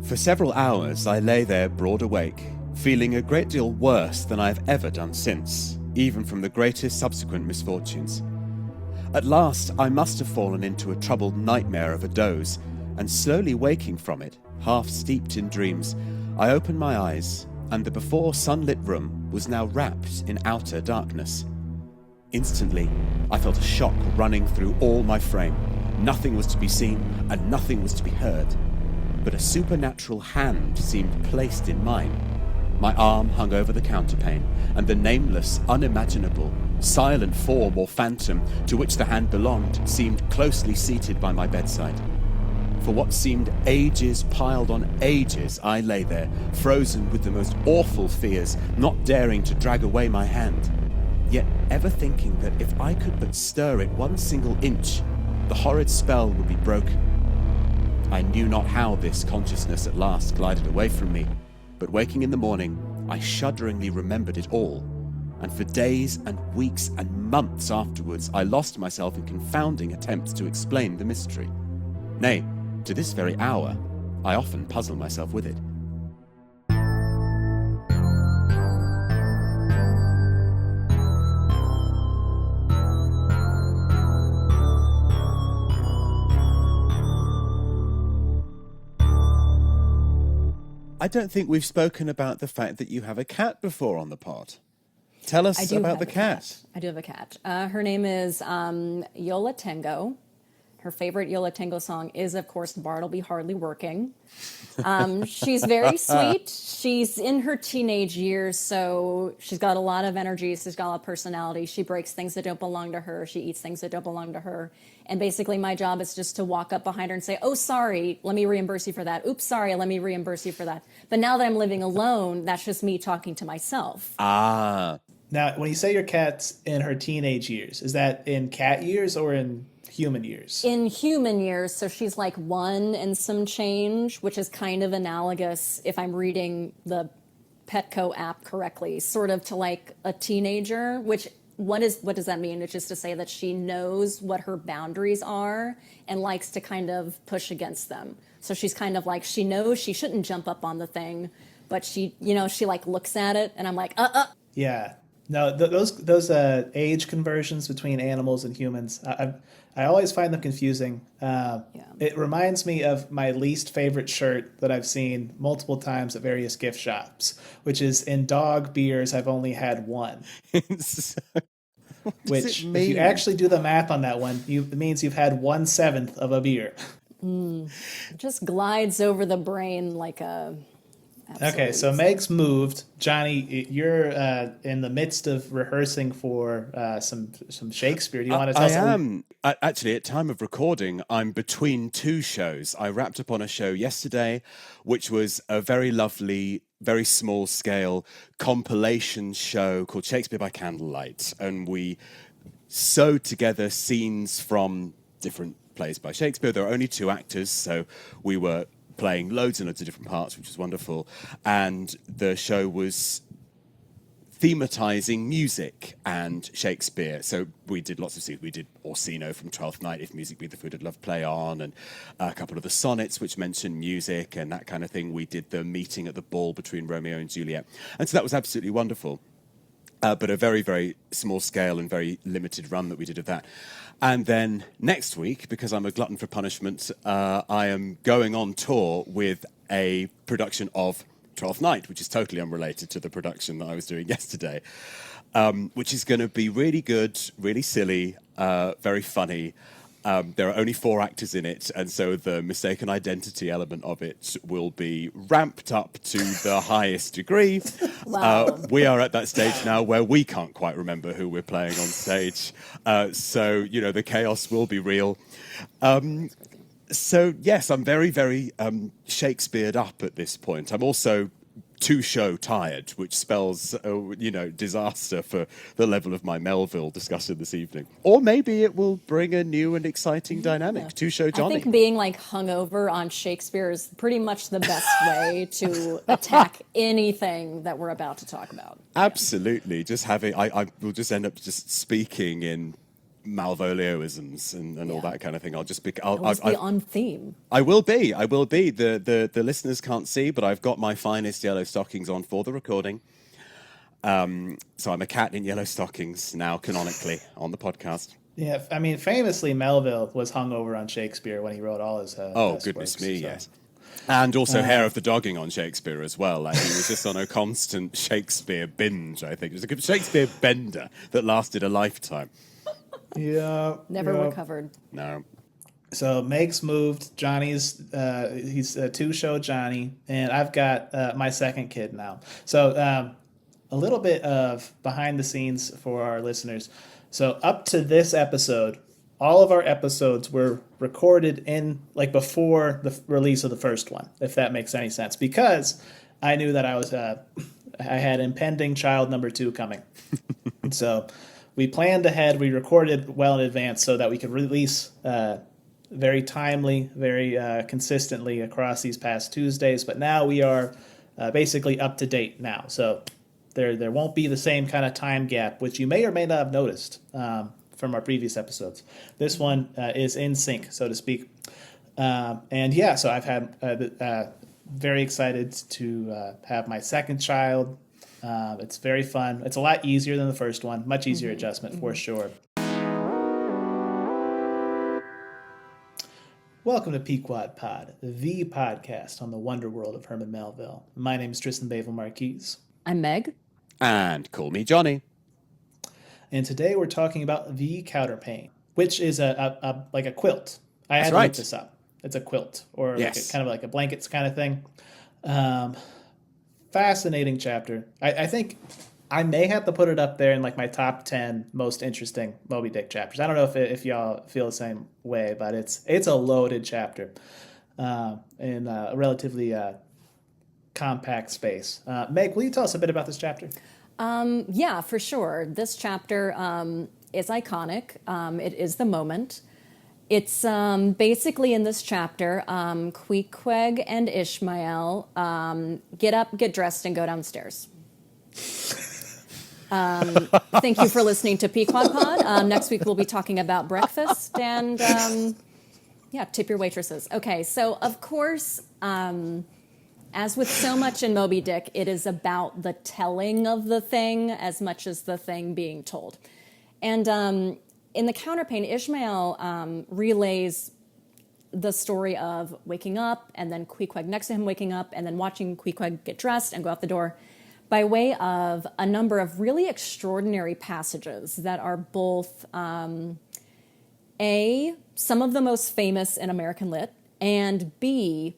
For several hours I lay there broad awake, feeling a great deal worse than I have ever done since, even from the greatest subsequent misfortunes. At last I must have fallen into a troubled nightmare of a doze, and slowly waking from it, half steeped in dreams, I opened my eyes, and the before sunlit room was now wrapped in outer darkness. Instantly, I felt a shock running through all my frame. Nothing was to be seen, and nothing was to be heard. But a supernatural hand seemed placed in mine. My arm hung over the counterpane, and the nameless, unimaginable, silent form or phantom to which the hand belonged seemed closely seated by my bedside. For what seemed ages piled on ages, I lay there, frozen with the most awful fears, not daring to drag away my hand, yet ever thinking that if I could but stir it one single inch, the horrid spell would be broken. I knew not how this consciousness at last glided away from me, but waking in the morning, I shudderingly remembered it all, and for days and weeks and months afterwards I lost myself in confounding attempts to explain the mystery. Nay, to this very hour, I often puzzle myself with it. I don't think we've spoken about the fact that you have a cat before on the pod. Tell us about the cat. I do have a cat. Her name is Yola Tango. Her favorite Yola Tango song is, of course, Bartleby Hardly Working. She's very sweet. She's in her teenage years, so she's got a lot of energy. She's got a lot of personality. She breaks things that don't belong to her. She eats things that don't belong to her. And basically my job is just to walk up behind her and say, oh, sorry, let me reimburse you for that. Oops, sorry, let me reimburse you for that. But now that I'm living alone, that's just me talking to myself. Ah. Now, when you say your cat's in her teenage years, is that in cat years or in human years? In human years, so she's like 1 and some change, which is kind of analogous, if I'm reading the Petco app correctly, sort of to like a teenager, which what does that mean? It's just to say that she knows what her boundaries are and likes to kind of push against them. So she's kind of like, she knows she shouldn't jump up on the thing, but she like looks at it and I'm like, Yeah. No, those age conversions between animals and humans, I always find them confusing. It reminds me of my least favorite shirt that I've seen multiple times at various gift shops, which is in dog beers, I've only had one. Which, if you actually do the math on that one, it means you've had 1/7 of a beer. It just glides over the brain like a... Absolutely. Okay, so Meg's moved. Johnny, you're in the midst of rehearsing for some Shakespeare. Do you want to tell us? I am. Actually, at time of recording, I'm between 2 shows. I wrapped up on a show yesterday, which was a very lovely, very small-scale compilation show called Shakespeare by Candlelight. And we sewed together scenes from different plays by Shakespeare. There are only 2 actors, so we were playing loads and loads of different parts, which was wonderful. And the show was thematizing music and Shakespeare. So we did lots of scenes. We did Orsino from Twelfth Night, If Music Be the Food I'd Love Play On, and a couple of the sonnets which mention music and that kind of thing. We did the meeting at the ball between Romeo and Juliet. And so that was absolutely wonderful. But a very, very small scale and very limited run that we did of that. And then next week, because I'm a glutton for punishment, I am going on tour with a production of Twelfth Night, which is totally unrelated to the production that I was doing yesterday, which is going to be really good, really silly, very funny. There are only 4 actors in it, and so the mistaken identity element of it will be ramped up to the highest degree. Wow. We are at that stage now where we can't quite remember who we're playing on stage. So, the chaos will be real. So, yes, I'm very, very Shakespeare'd up at this point. I'm also 2-show tired, which spells, disaster for the level of my Melville discussion this evening. Or maybe it will bring a new and exciting dynamic. 2-show Johnny. I think being like hungover on Shakespeare is pretty much the best way to attack anything that we're about to talk about. Absolutely. Just having, I will just end up just speaking in Malvolioisms and all that kind of thing. I'll just be. Always be on theme. I will be. I will be. The listeners can't see, but I've got my finest yellow stockings on for the recording. So I'm a cat in yellow stockings now, canonically, on the podcast. Yeah, I mean, famously, Melville was hungover on Shakespeare when he wrote all his best goodness works, me, so. yes. And also Hair of the Dogging on Shakespeare as well. Like, he was just on a constant Shakespeare binge, I think. It was a good Shakespeare bender that lasted a lifetime. Yeah. Never recovered. No. So Meg's moved. Johnny's, he's a two-show Johnny, and I've got my second kid now. So a little bit of behind the scenes for our listeners. So up to this episode, all of our episodes were recorded in before the release of the first one, if that makes any sense, because I knew that I had impending child number 2 coming. And so we planned ahead. We recorded well in advance so that we could release very timely, very consistently across these past Tuesdays. But now we are basically up to date now. So there won't be the same kind of time gap, which you may or may not have noticed from our previous episodes. This one is in sync, so to speak. And yeah, so I've had very excited to have my second child. It's very fun. It's a lot easier than the first one. Much easier adjustment for sure. Welcome to PequodPod, the podcast on the wonder world of Herman Melville. My name is Tristan Bavol-Marques. I'm Meg. And call me Johnny. And today we're talking about the Counterpane, which is a quilt. I had to look this up. It's a quilt, or kind of like a blankets kind of thing. Fascinating chapter. I think I may have to put it up there in my top 10 most interesting Moby-Dick chapters. I don't know if y'all feel the same way, but it's a loaded chapter in a relatively compact space. Meg, will you tell us a bit about this chapter? Yeah, for sure. This chapter is iconic. It is the moment. It's basically in this chapter, Queequeg and Ishmael get up, get dressed, and go downstairs. Thank you for listening to PequodPod. Next week we'll be talking about breakfast and, tip your waitresses. Okay, so of course, as with so much in Moby-Dick, it is about the telling of the thing as much as the thing being told. And in the Counterpane, Ishmael relays the story of waking up and then Queequeg next to him waking up and then watching Queequeg get dressed and go out the door by way of a number of really extraordinary passages that are both, A, some of the most famous in American lit, and B,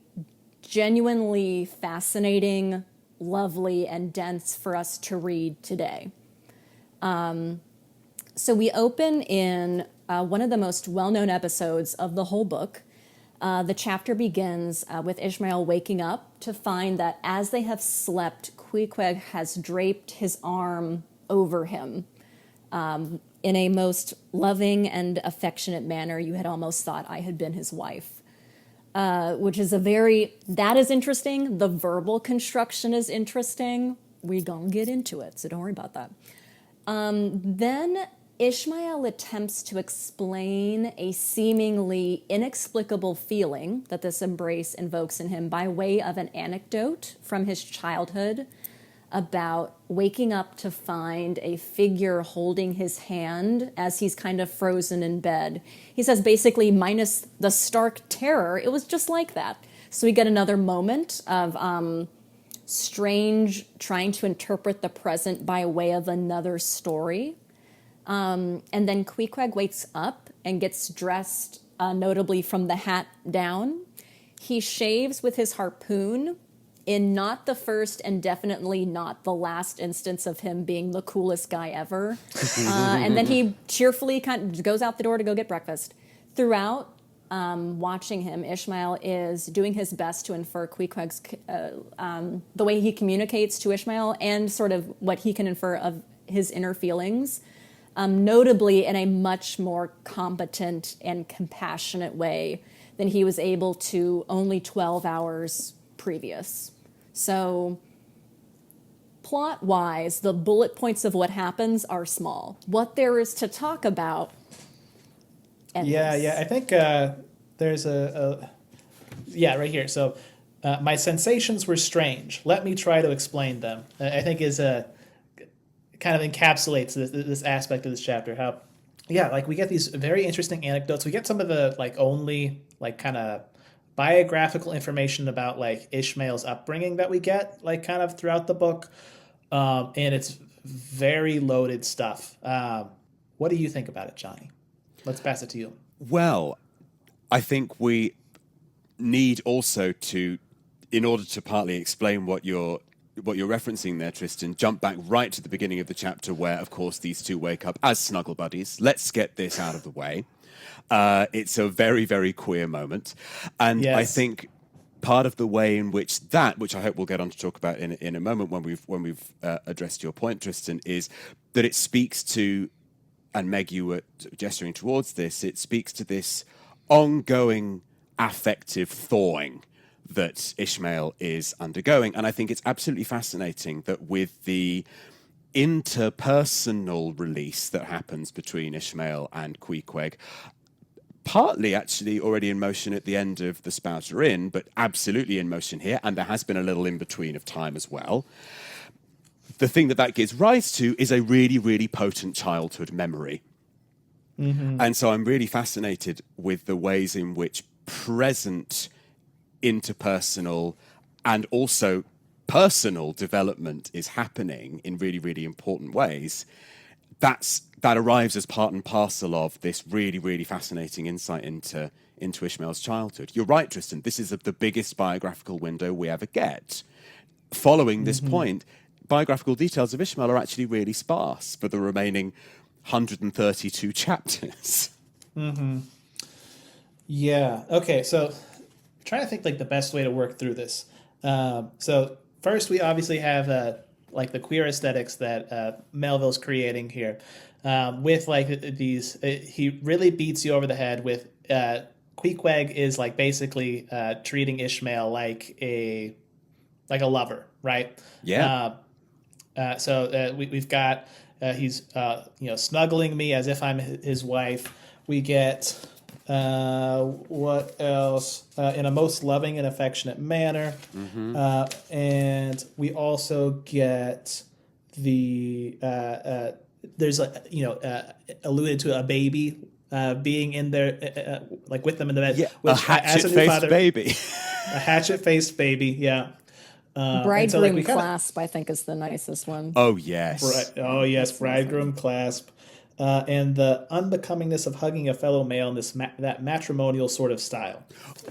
genuinely fascinating, lovely, and dense for us to read today. So we open in one of the most well-known episodes of the whole book. The chapter begins with Ishmael waking up to find that as they have slept, Queequeg has draped his arm over him in a most loving and affectionate manner. You had almost thought I had been his wife, which is that is interesting. The verbal construction is interesting. We're going to get into it, so don't worry about that. Then Ishmael attempts to explain a seemingly inexplicable feeling that this embrace invokes in him by way of an anecdote from his childhood about waking up to find a figure holding his hand as he's kind of frozen in bed. He says basically, minus the stark terror, it was just like that. So we get another moment of strange trying to interpret the present by way of another story. And then Queequeg wakes up and gets dressed, notably from the hat down. He shaves with his harpoon in not the first and definitely not the last instance of him being the coolest guy ever. And then he cheerfully kind of goes out the door to go get breakfast. Throughout watching him, Ishmael is doing his best to infer Queequeg's, the way he communicates to Ishmael and sort of what he can infer of his inner feelings. Notably in a much more competent and compassionate way than he was able to only 12 hours previous. So, plot-wise, the bullet points of what happens are small. What there is to talk about Yeah. I think there's right here. So my sensations were strange. Let me try to explain them. I think is a kind of encapsulates this aspect of this chapter. How, like we get these very interesting anecdotes. We get some of the like only like kind of biographical information about like Ishmael's upbringing that we get like kind of throughout the book, and it's very loaded stuff. What do you think about it, Johnny? Let's pass it to you. Well, I think we need also to, in order to partly explain what you're referencing there, Tristan, jump back right to the beginning of the chapter where, of course, these two wake up as snuggle buddies. Let's get this out of the way. It's a very, very queer moment. And yes. I think part of the way in which which I hope we'll get on to talk about in a moment when we've addressed your point, Tristan, is that it speaks to, and Meg, you were gesturing towards this, it speaks to this ongoing affective thawing that Ishmael is undergoing. And I think it's absolutely fascinating that with the interpersonal release that happens between Ishmael and Queequeg, partly actually already in motion at the end of The Spouter Inn, but absolutely in motion here, and there has been a little in-between of time as well. The thing that gives rise to is a really, really potent childhood memory. Mm-hmm. And so I'm really fascinated with the ways in which present interpersonal and also personal development is happening in really, really important ways. That arrives as part and parcel of this really, really fascinating insight into Ishmael's childhood. You're right, Tristan. This is the biggest biographical window we ever get. Following this point, biographical details of Ishmael are actually really sparse for the remaining 132 chapters. Mm-hmm. Yeah. Okay. So, trying to think like the best way to work through this. So first, we obviously have like the queer aesthetics that Melville's creating here, with like these. He really beats you over the head with Queequeg is like basically treating Ishmael like a lover, right? Yeah. So we've got he's snuggling me as if I'm his wife. We get. What else? In a most loving and affectionate manner. Mm-hmm. And we also get the there's alluded to a baby being in there like with them in the bed. Yeah, which, a hatchet-faced baby. A hatchet-faced baby, yeah. Bridegroom clasp, I think, is the nicest one. Oh, yes. Bridegroom clasp. And the unbecomingness of hugging a fellow male in that matrimonial sort of style.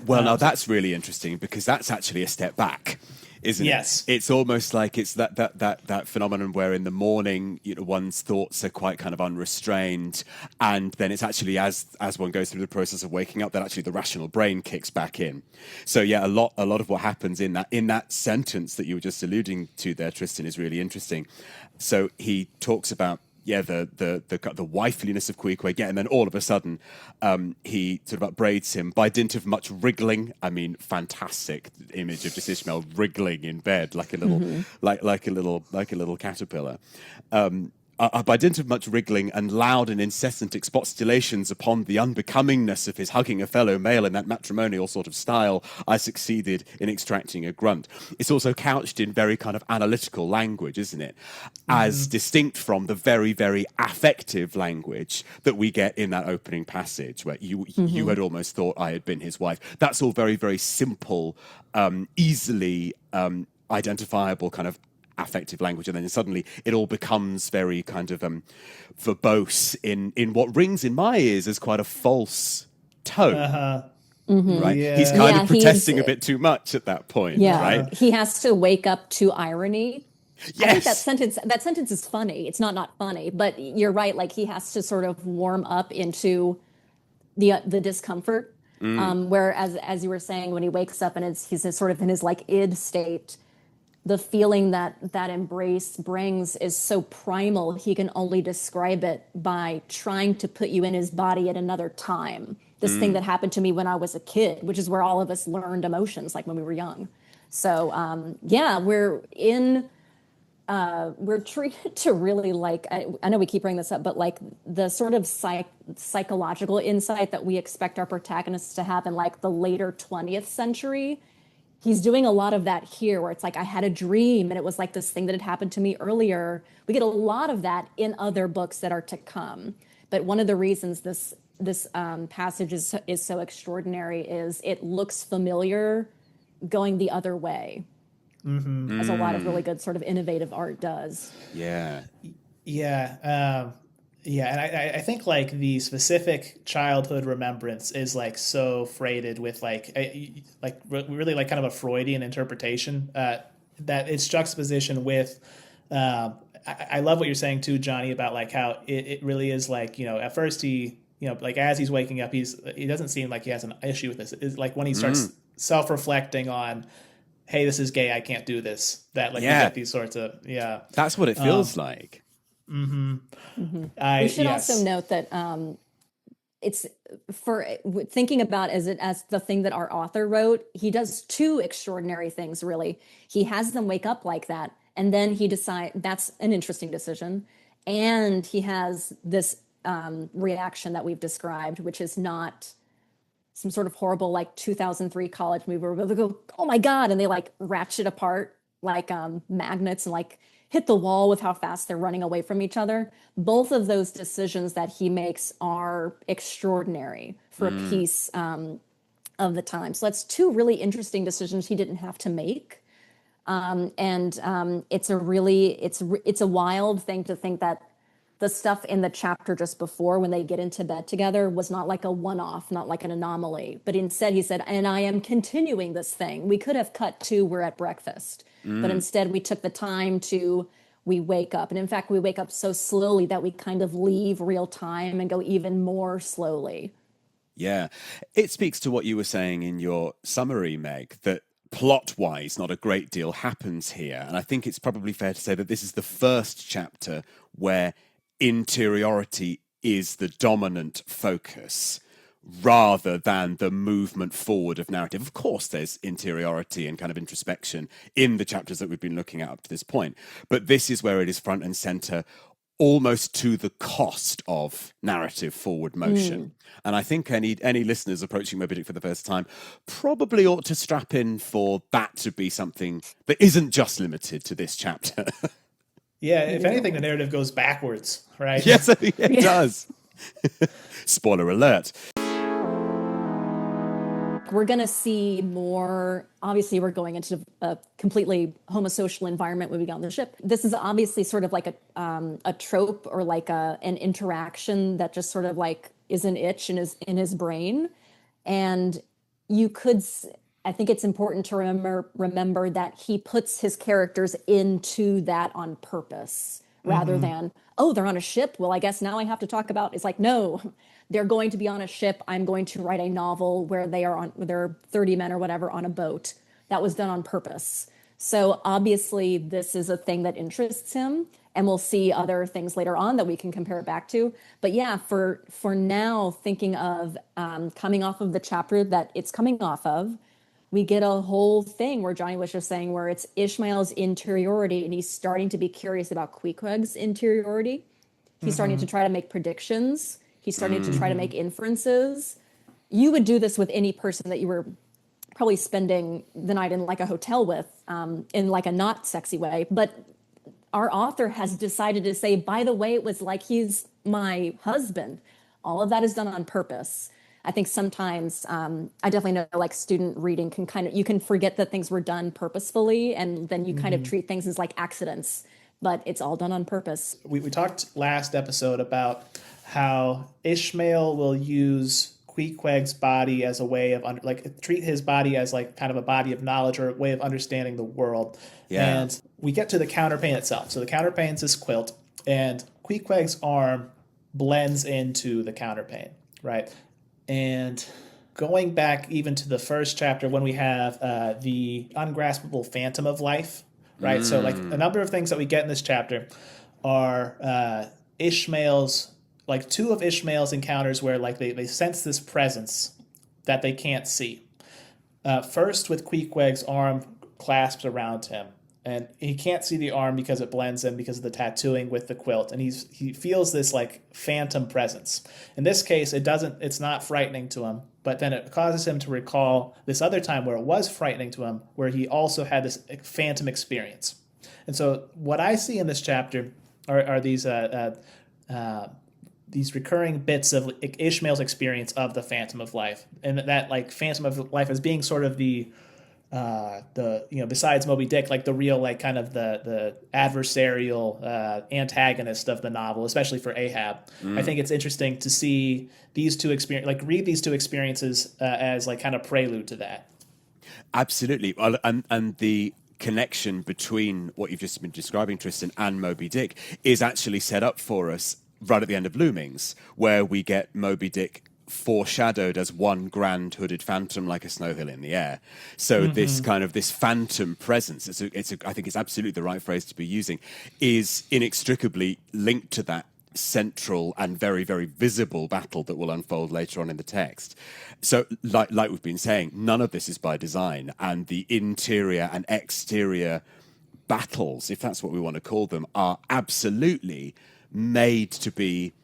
Well, now that's really interesting because that's actually a step back, isn't it? Yes. It's almost like it's that phenomenon where in the morning, one's thoughts are quite kind of unrestrained, and then it's actually as one goes through the process of waking up that actually the rational brain kicks back in. So yeah, a lot of what happens in that sentence that you were just alluding to there, Tristan, is really interesting. So he talks about the wifeliness of Queequeg, and then all of a sudden, he sort of upbraids him by dint of much wriggling. I mean, fantastic image of just Ishmael wriggling in bed like a little, like a little caterpillar. By dint of much wriggling and loud and incessant expostulations upon the unbecomingness of his hugging a fellow male in that matrimonial sort of style, I succeeded in extracting a grunt. It's also couched in very kind of analytical language, isn't it? As distinct from the very, very affective language that we get in that opening passage where you had almost thought I had been his wife. That's all very, very simple, easily identifiable kind of affective language, and then suddenly it all becomes very kind of verbose in what rings in my ears as quite a false tone. Right? Yeah. He's kind of protesting a bit too much at that point. Yeah, right? He has to wake up to irony. Yes. I think that sentence is funny. It's not funny, but you're right. Like he has to sort of warm up into the discomfort. Whereas, as you were saying, when he wakes up and he's sort of in his like id state, the feeling that embrace brings is so primal, he can only describe it by trying to put you in his body at another time. This thing that happened to me when I was a kid, which is where all of us learned emotions, like when we were young. So, we're in we're treated to really like, I know we keep bringing this up, but like the sort of psychological insight that we expect our protagonists to have in like the later 20th century. He's doing a lot of that here where it's like, I had a dream and it was like this thing that had happened to me earlier. We get a lot of that in other books that are to come. But one of the reasons this passage is so extraordinary is it looks familiar going the other way, as a lot of really good sort of innovative art does. Yeah. Yeah. And I think like the specific childhood remembrance is like so freighted with like really like kind of a Freudian interpretation that it's juxtaposition with. I love what you're saying too, Johnny, about like how it really is like, at first he, like as he's waking up, he doesn't seem like he has an issue with this. It's like when he starts self-reflecting on, hey, this is gay, I can't do this. That like you get these sorts of That's what it feels like. We should also note that it's for thinking about as the thing that our author wrote. He does two extraordinary things, really. He has them wake up like that, and then he decides that's an interesting decision. And he has this reaction that we've described, which is not some sort of horrible like 2003 college movie where they go, oh my God, and they like ratchet apart like magnets and like hit the wall with how fast they're running away from each other. Both of those decisions that he makes are extraordinary for a piece of the time. So that's two really interesting decisions he didn't have to make. It's a wild thing to think that the stuff in the chapter just before when they get into bed together was not like a one-off, not like an anomaly, but instead he said, and I am continuing this thing. We could have cut to we're at breakfast, but instead we took the time we wake up. And in fact, we wake up so slowly that we kind of leave real time and go even more slowly. Yeah. It speaks to what you were saying in your summary, Meg, that plot-wise, not a great deal happens here. And I think it's probably fair to say that this is the first chapter where interiority is the dominant focus rather than the movement forward of narrative. Of course, there's interiority and kind of introspection in the chapters that we've been looking at up to this point, but this is where it is front and center, almost to the cost of narrative forward motion. And I think any listeners approaching Moby-Dick for the first time probably ought to strap in for that to be something that isn't just limited to this chapter. Yeah, if anything, the narrative goes backwards, right? Yes, it does. Spoiler alert. We're going to see more. Obviously, we're going into a completely homosocial environment when we get on the ship. This is obviously sort of like a trope or like an interaction that just sort of like is an itch in his brain. And you could, I think it's important to remember that he puts his characters into that on purpose rather than, oh, they're on a ship. Well, I guess now I have to talk about, it's like, no, they're going to be on a ship. I'm going to write a novel where there are 30 men or whatever on a boat. That was done on purpose. So obviously this is a thing that interests him, and we'll see other things later on that we can compare it back to. But yeah, for now, thinking of coming off of the chapter that it's coming off of, we get a whole thing where Jonny was just saying where it's Ishmael's interiority, and he's starting to be curious about Queequeg's interiority. He's starting to try to make predictions. He's starting to try to make inferences. You would do this with any person that you were probably spending the night in like a hotel with, in like a not sexy way. But our author has decided to say, by the way, it was like he's my husband. All of that is done on purpose. I think sometimes I definitely know like student reading you can forget that things were done purposefully, and then you kind of treat things as like accidents, but it's all done on purpose. We talked last episode about how Ishmael will use Queequeg's body as a way of treat his body as like kind of a body of knowledge or a way of understanding the world. Yeah. And we get to the counterpane itself. So the counterpane's this quilt, and Queequeg's arm blends into the counterpane, right? And going back even to the first chapter when we have the ungraspable phantom of life, right? So like a number of things that we get in this chapter are Ishmael's, like two of Ishmael's encounters where like they sense this presence that they can't see. First with Queequeg's arm clasped around him, and he can't see the arm because it blends in because of the tattooing with the quilt, and he feels this like phantom presence. In this case, it's not frightening to him, but then it causes him to recall this other time where it was frightening to him, where he also had this phantom experience. And so what I see in this chapter are these recurring bits of Ishmael's experience of the Phantom of Life, and that like Phantom of Life as being sort of the besides Moby-Dick, like the real like kind of the adversarial antagonist of the novel, especially for Ahab. I think it's interesting to see these two read these two experiences as like kind of prelude to that. Absolutely. Well, and the connection between what you've just been describing, Tristan, and Moby-Dick is actually set up for us right at the end of Loomings, where we get Moby-Dick foreshadowed as one grand hooded phantom like a snow hill in the air. So this kind of this phantom presence, I think it's absolutely the right phrase to be using, is inextricably linked to that central and very, very visible battle that will unfold later on in the text. So like we've been saying, none of this is by design, and the interior and exterior battles, if that's what we want to call them, are absolutely made to be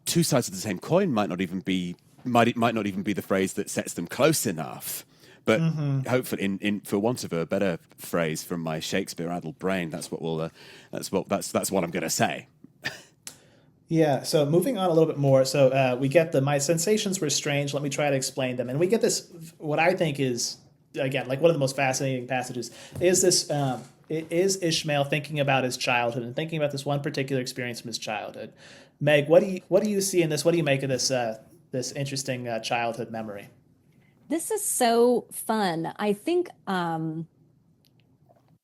two sides of the same coin. Might not even be the phrase that sets them close enough, but hopefully, for want of a better phrase from my Shakespeare-addled brain, that's what I'm going to say. Yeah, so moving on a little bit more. So we get my sensations were strange. Let me try to explain them. And we get this, what I think is, again, like one of the most fascinating passages, is this, is Ishmael thinking about his childhood and thinking about this one particular experience from his childhood. Meg, what do you see in this? What do you make of this interesting childhood memory? This is so fun. I think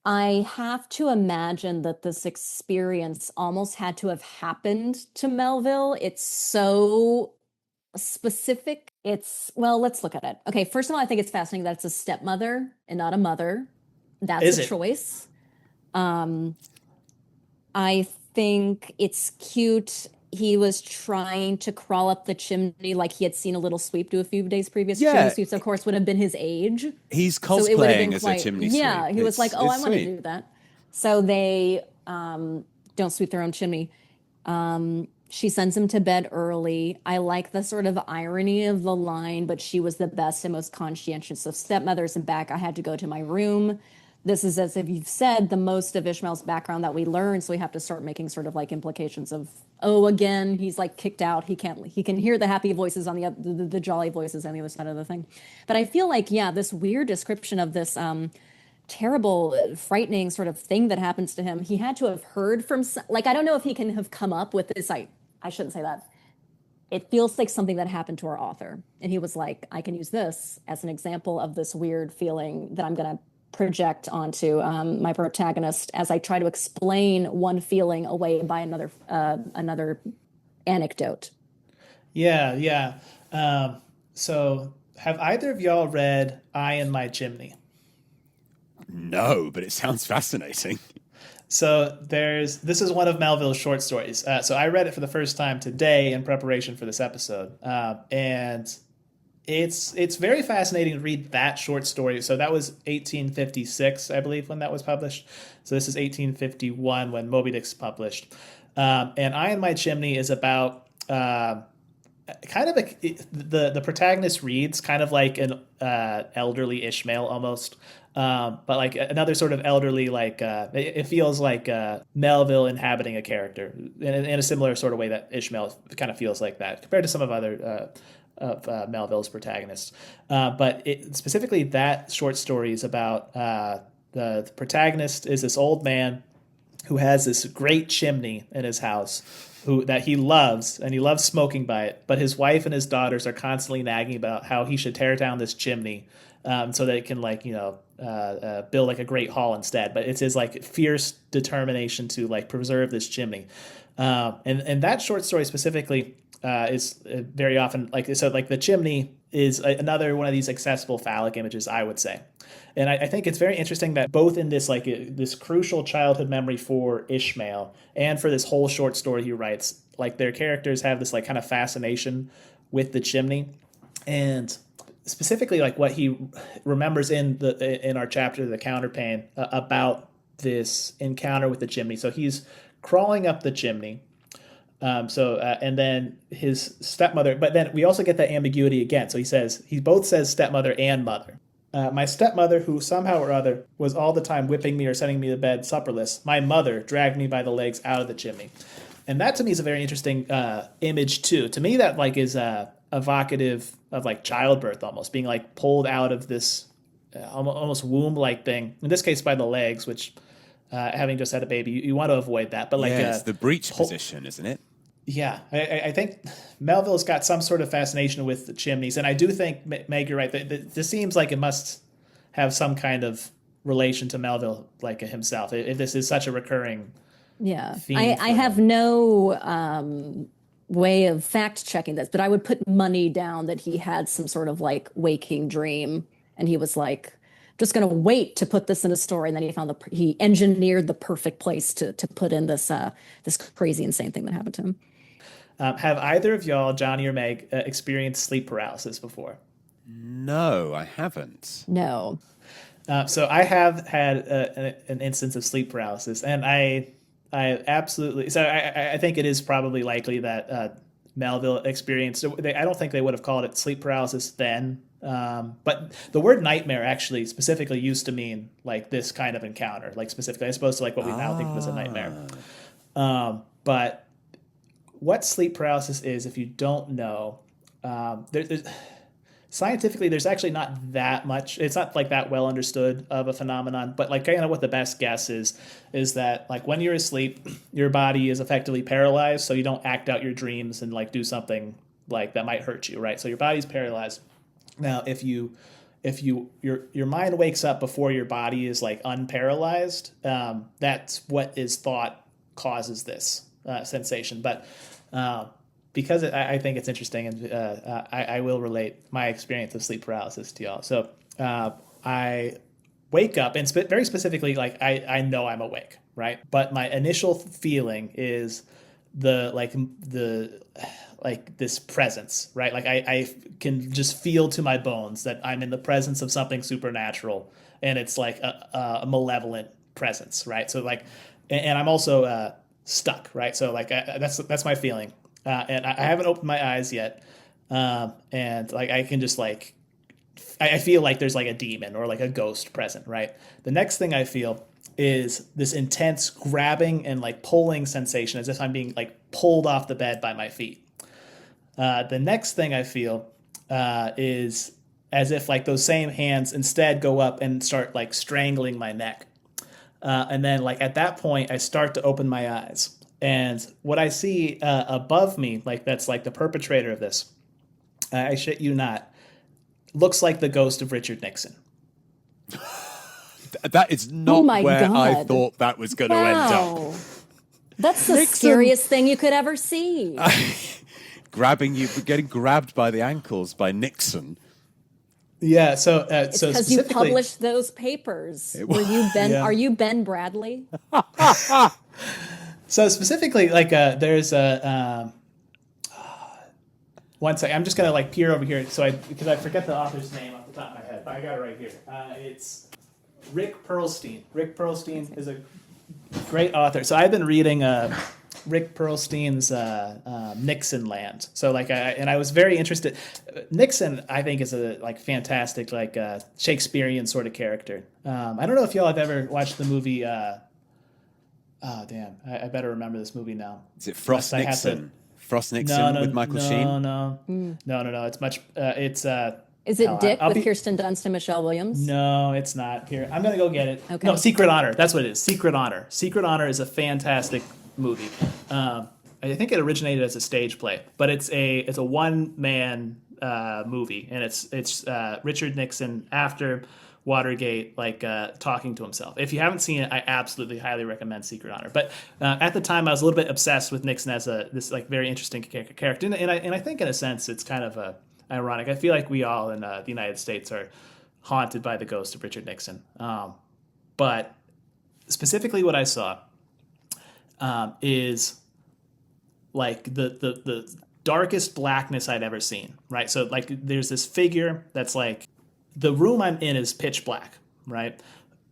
I have to imagine that this experience almost had to have happened to Melville. It's so specific. Let's look at it. Okay, first of all, I think it's fascinating that it's a stepmother and not a mother. That's a choice. I think it's cute. He was trying to crawl up the chimney like he had seen a little sweep do a few days previous. Yeah. Chimney sweeps, of course, would have been his age. He's cosplaying as a chimney sweep. Yeah, he was like, I want to do that. So they don't sweep their own chimney. She sends him to bed early. I like the sort of irony of the line, but she was the best and most conscientious of stepmothers, and back I had to go to my room. This is, as if you've said, the most of Ishmael's background that we learn, so we have to start making sort of like implications of, again, he's like kicked out. He can hear the happy voices on the jolly voices on the other side of the thing. But I feel like, this weird description of this terrible, frightening sort of thing that happens to him, he had to have heard from, like, I don't know if he can have come up with this. I shouldn't say that. It feels like something that happened to our author. And he was like, I can use this as an example of this weird feeling that I'm going to project onto my protagonist as I try to explain one feeling away by another anecdote. Yeah. So have either of y'all read I and My Chimney? No, but it sounds fascinating. So this is one of Melville's short stories. So I read it for the first time today in preparation for this episode. And it's very fascinating to read that short story. So that was 1856, I believe, when that was published. So this is 1851 when Moby-Dick's published. And I and My Chimney is about kind of the protagonist reads kind of like an elderly Ishmael almost. But like another sort of elderly, like it feels like Melville inhabiting a character in a similar sort of way that Ishmael kind of feels like that compared to some of other of Melville's protagonists. But specifically that short story is about the protagonist is this old man who has this great chimney in his house that he loves, and he loves smoking by it. But his wife and his daughters are constantly nagging about how he should tear down this chimney so that it can build like a great hall instead. But it's his like fierce determination to like preserve this chimney. And that short story specifically is very often like the chimney is another one of these accessible phallic images, I would say. And I think it's very interesting that both in this this crucial childhood memory for Ishmael and for this whole short story he writes, like their characters have this like kind of fascination with the chimney, and specifically like what he remembers in our chapter, The Counterpane, about this encounter with the chimney. So he's crawling up the chimney. And then his stepmother, but then we also get that ambiguity again. So he both says stepmother and mother. My stepmother, who somehow or other was all the time whipping me or sending me to bed supperless, my mother dragged me by the legs out of the chimney. And that to me is a very interesting image too. To me, that like is evocative of like childbirth, almost being like pulled out of this almost womb-like thing. In this case, by the legs, which having just had a baby, you want to avoid that. But like, it's the breech position, isn't it? Yeah, I think Melville's got some sort of fascination with the chimneys, and I do think, Meg, you're right. This seems like it must have some kind of relation to Melville, like himself. If this is such a recurring, theme I have no way of fact checking this, but I would put money down that he had some sort of like waking dream, and he was like, just going to wait to put this in a story, and then he engineered the perfect place to put in this this crazy, insane thing that happened to him. Have either of y'all, Jonny or Meg, experienced sleep paralysis before? No, I haven't. No. So I have had an instance of sleep paralysis, and I absolutely. So I think it is probably likely that Melville experienced. I don't think they would have called it sleep paralysis then, but the word nightmare actually specifically used to mean like this kind of encounter, like specifically as opposed to like what we now think was a nightmare. But what sleep paralysis is, if you don't know, scientifically, there's actually not that much. It's not like that well understood of a phenomenon. But like kind of what the best guess is that like when you're asleep, your body is effectively paralyzed, so you don't act out your dreams and like do something like that might hurt you, right? So your body's paralyzed. Now, if your mind wakes up before your body is like unparalyzed, that's what is thought causes this sensation. But because I think it's interesting, and I will relate my experience of sleep paralysis to y'all. So I wake up, and very specifically, like I know I'm awake, right? But my initial feeling is this presence, right? Like I can just feel to my bones that I'm in the presence of something supernatural, and it's like a malevolent presence, right? So like, and I'm also stuck, right? So like that's my feeling, and I haven't opened my eyes yet, and like I can just like I feel like there's like a demon or like a ghost present, right? The next thing I feel is this intense grabbing and like pulling sensation, as if I'm being like pulled off the bed by my feet. The next thing I feel is as if like those same hands instead go up and start like strangling my neck. And then like at that point, I start to open my eyes. And what I see above me, like that's like the perpetrator of this, I shit you not, looks like the ghost of Richard Nixon. That is not where God. I thought that was going to end up. That's the scariest thing you could ever see. Getting grabbed by the ankles by Nixon. Yeah, so because you published those papers. Are you Ben Bradley? So specifically, like there's a one second. I'm just gonna like peer over here, because I forget the author's name off the top of my head, but I got it right here. It's Rick Perlstein. Rick Perlstein is a great author. So I've been reading Rick Perlstein's Nixon Land. So like, I was very interested. Nixon, I think, is a like fantastic like Shakespearean sort of character. I don't know if y'all have ever watched the movie. I better remember this movie now. Is it Frost Nixon? Frost Nixon with Michael Sheen? No. It's much. Is it Dick with Kirsten Dunst and Michelle Williams? No, it's not. Here, I'm gonna go get it. Okay. No, Secret Honor. That's what it is. Secret Honor. Secret Honor is a fantastic movie. I think it originated as a stage play, but it's a one-man movie, and it's Richard Nixon after Watergate, like talking to himself. If you haven't seen it, I absolutely highly recommend Secret Honor. But at the time, I was a little bit obsessed with Nixon as this like very interesting character, and I think in a sense it's kind of ironic. I feel like we all in the United States are haunted by the ghost of Richard Nixon. But specifically, what I saw is like the darkest blackness I'd ever seen. Right, so like there's this figure that's like. The room I'm in is pitch black, right?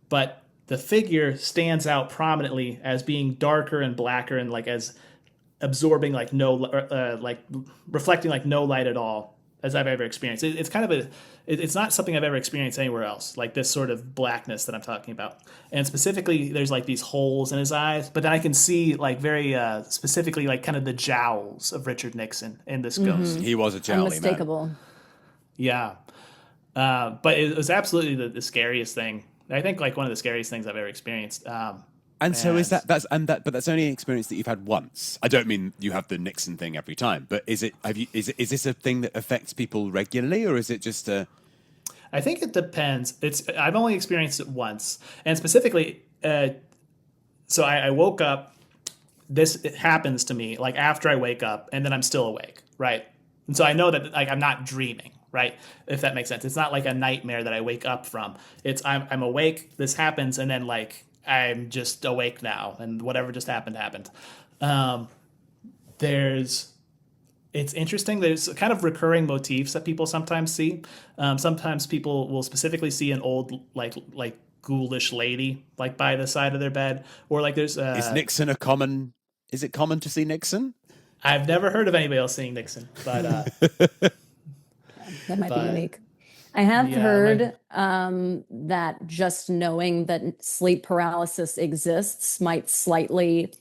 But the figure stands out prominently as being darker and blacker and like as absorbing like like reflecting like no light at all as I've ever experienced. It's kind of it's not something I've ever experienced anywhere else, like this sort of blackness that I'm talking about. And specifically, there's like these holes in his eyes, but then I can see like very specifically like kind of the jowls of Richard Nixon in this ghost. He was a jowly Unmistakable. man. Yeah. But it was absolutely the scariest thing. I think like one of the scariest things I've ever experienced. And so is but that's only an experience that you've had once. I don't mean you have the Nixon thing every time, but is this a thing that affects people regularly, or is it just a? I think it depends. I've only experienced it once, and specifically, so I woke up. It happens to me like after I wake up, and then I'm still awake, right? And so I know that like I'm not dreaming, right? If that makes sense, it's not like a nightmare that I wake up from. I'm awake. This happens, and then like. I'm just awake now, and whatever just happened. It's interesting. There's kind of recurring motifs that people sometimes see. Sometimes people will specifically see an old like ghoulish lady like by the side of their bed, or like there's. Is Nixon a common? Is it common to see Nixon? I've never heard of anybody else seeing Nixon, but that might be unique. I have heard that just knowing that sleep paralysis exists might slightly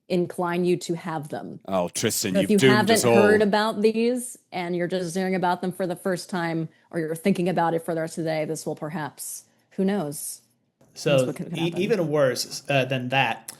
incline you to have them. Oh, Tristan, so you've if you doomed us all. haven't heard about these and you're just hearing about them for the first time, or you're thinking about it for the rest of the day, this will perhaps, who knows? So even worse than that,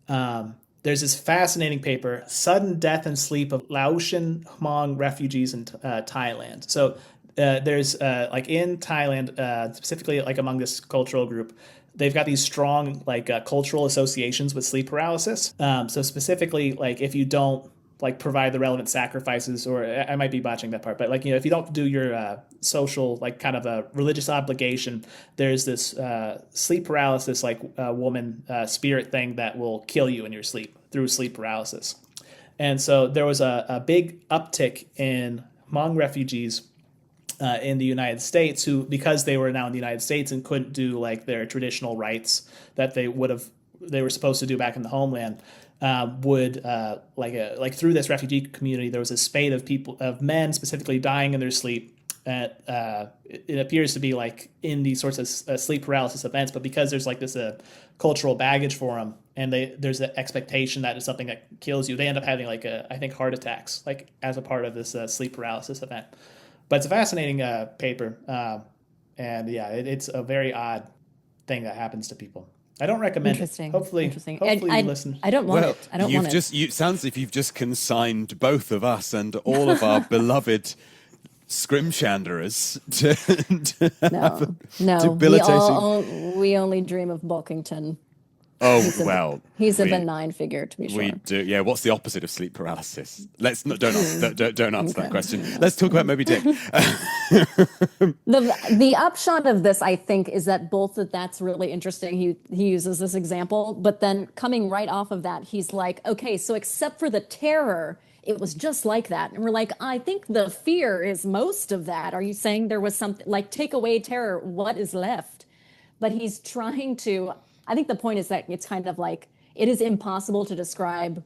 there's this fascinating paper, Sudden Death and Sleep of Laotian Hmong Refugees in Thailand. So there's like in Thailand, specifically like among this cultural group, they've got these strong like cultural associations with sleep paralysis. So specifically, like if you don't like provide the relevant sacrifices, or I might be botching that part, but like, you know, if you don't do your social like kind of a religious obligation, there's this sleep paralysis like woman spirit thing that will kill you in your sleep through sleep paralysis. And so there was a big uptick in Hmong refugees in the United States who, because they were now in the United States and couldn't do like their traditional rites that they were supposed to do back in the homeland, would through this refugee community, there was a spate of men specifically dying in their sleep. It appears to be like in these sorts of sleep paralysis events, but because there's like this cultural baggage for them, and there's an expectation that it's something that kills you, they end up having like I think heart attacks like as a part of this sleep paralysis event. But it's a fascinating paper, and yeah, it's a very odd thing that happens to people. I don't recommend it. Hopefully you listen. I don't want it. I don't want it. It sounds as if you've just consigned both of us and all of our beloved scrimshanderers to debilitating. We only dream of Bulkington. Oh, he's a benign figure, to be sure. We do, yeah. What's the opposite of sleep paralysis? Don't answer that question. Let's talk about Moby-Dick. The upshot of this, I think, is that that's really interesting. He uses this example, but then coming right off of that, he's like, okay, so except for the terror, it was just like that. And we're like, I think the fear is most of that. Are you saying there was something like take away terror? What is left? But he's trying to. I think the point is that it's kind of like it is impossible to describe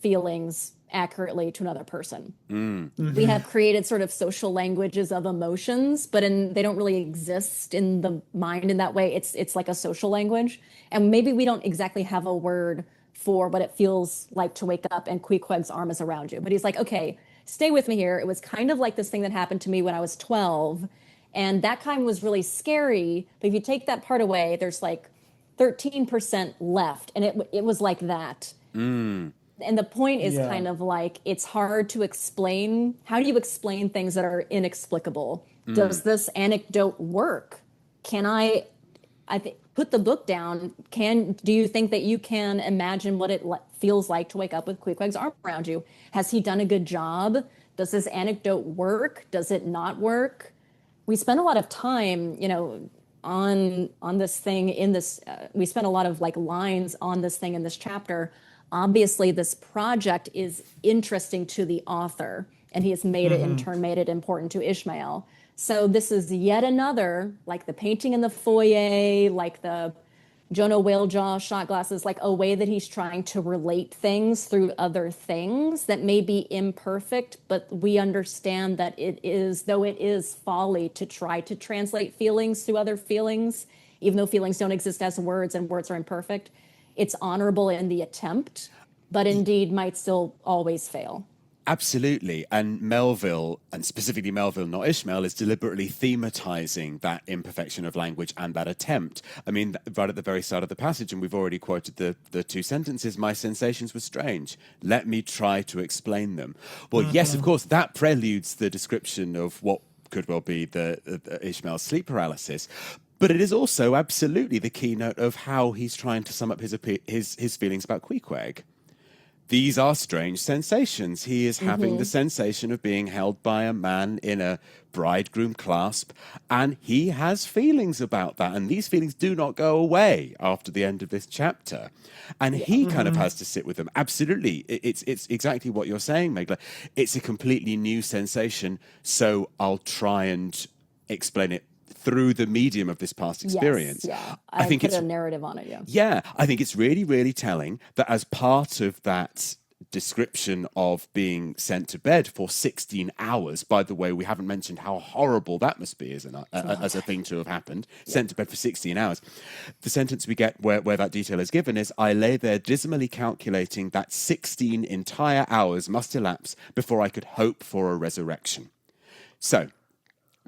feelings accurately to another person. Mm-hmm. We have created sort of social languages of emotions, but they don't really exist in the mind in that way. It's like a social language. And maybe we don't exactly have a word for what it feels like to wake up and Queequeg's arm is around you. But he's like, okay, stay with me here. It was kind of like this thing that happened to me when I was 12. And that kind was really scary. But if you take that part away, there's like 13% left, and it was like that. And the point is kind of like it's hard to explain. How do you explain things that are inexplicable? Does this anecdote work? Can I put the book down? Do you think that you can imagine what it feels like to wake up with Queequeg's arm around you? Has he done a good job? Does this anecdote work? Does it not work? We spend a lot of time, on this thing in this, we spent a lot of like lines on this thing in this chapter. Obviously, this project is interesting to the author, and he has made it in turn made it important to Ishmael. So this is yet another, like the painting in the foyer, like the Jonah Whalejaw shot glasses, like a way that he's trying to relate things through other things that may be imperfect, but we understand that it is, though it is folly to try to translate feelings through other feelings, even though feelings don't exist as words and words are imperfect. It's honorable in the attempt, but indeed might still always fail. Absolutely. And Melville, and specifically Melville, not Ishmael, is deliberately thematizing that imperfection of language and that attempt. I mean, right at the very start of the passage, and we've already quoted the two sentences, my sensations were strange. Let me try to explain them. Well, yes, of course, that preludes the description of what could well be the Ishmael's sleep paralysis. But it is also absolutely the keynote of how he's trying to sum up his feelings about Queequeg. These are strange sensations. He is having the sensation of being held by a man in a bridegroom clasp, and he has feelings about that. And these feelings do not go away after the end of this chapter. And he kind of has to sit with them. Absolutely. It's exactly what you're saying, Meg. It's a completely new sensation, so I'll try and explain it through the medium of this past experience. Yes, yeah. I think it's a narrative on it, yeah. Yeah, I think it's really, really telling that as part of that description of being sent to bed for 16 hours, by the way, we haven't mentioned how horrible that must be as a thing to have happened, sent to bed for 16 hours. The sentence we get where that detail is given is, I lay there dismally calculating that 16 entire hours must elapse before I could hope for a resurrection. So,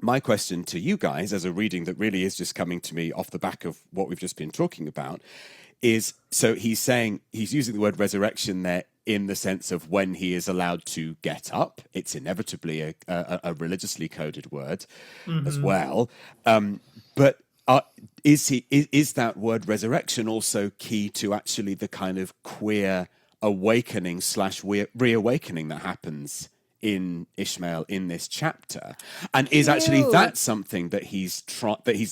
my question to you guys, as a reading that really is just coming to me off the back of what we've just been talking about, is, so he's using the word resurrection there in the sense of when he is allowed to get up. It's inevitably a religiously coded word as well. But is that word resurrection also key to actually the kind of queer awakening / reawakening that happens in Ishmael in this chapter, and is actually that something that he's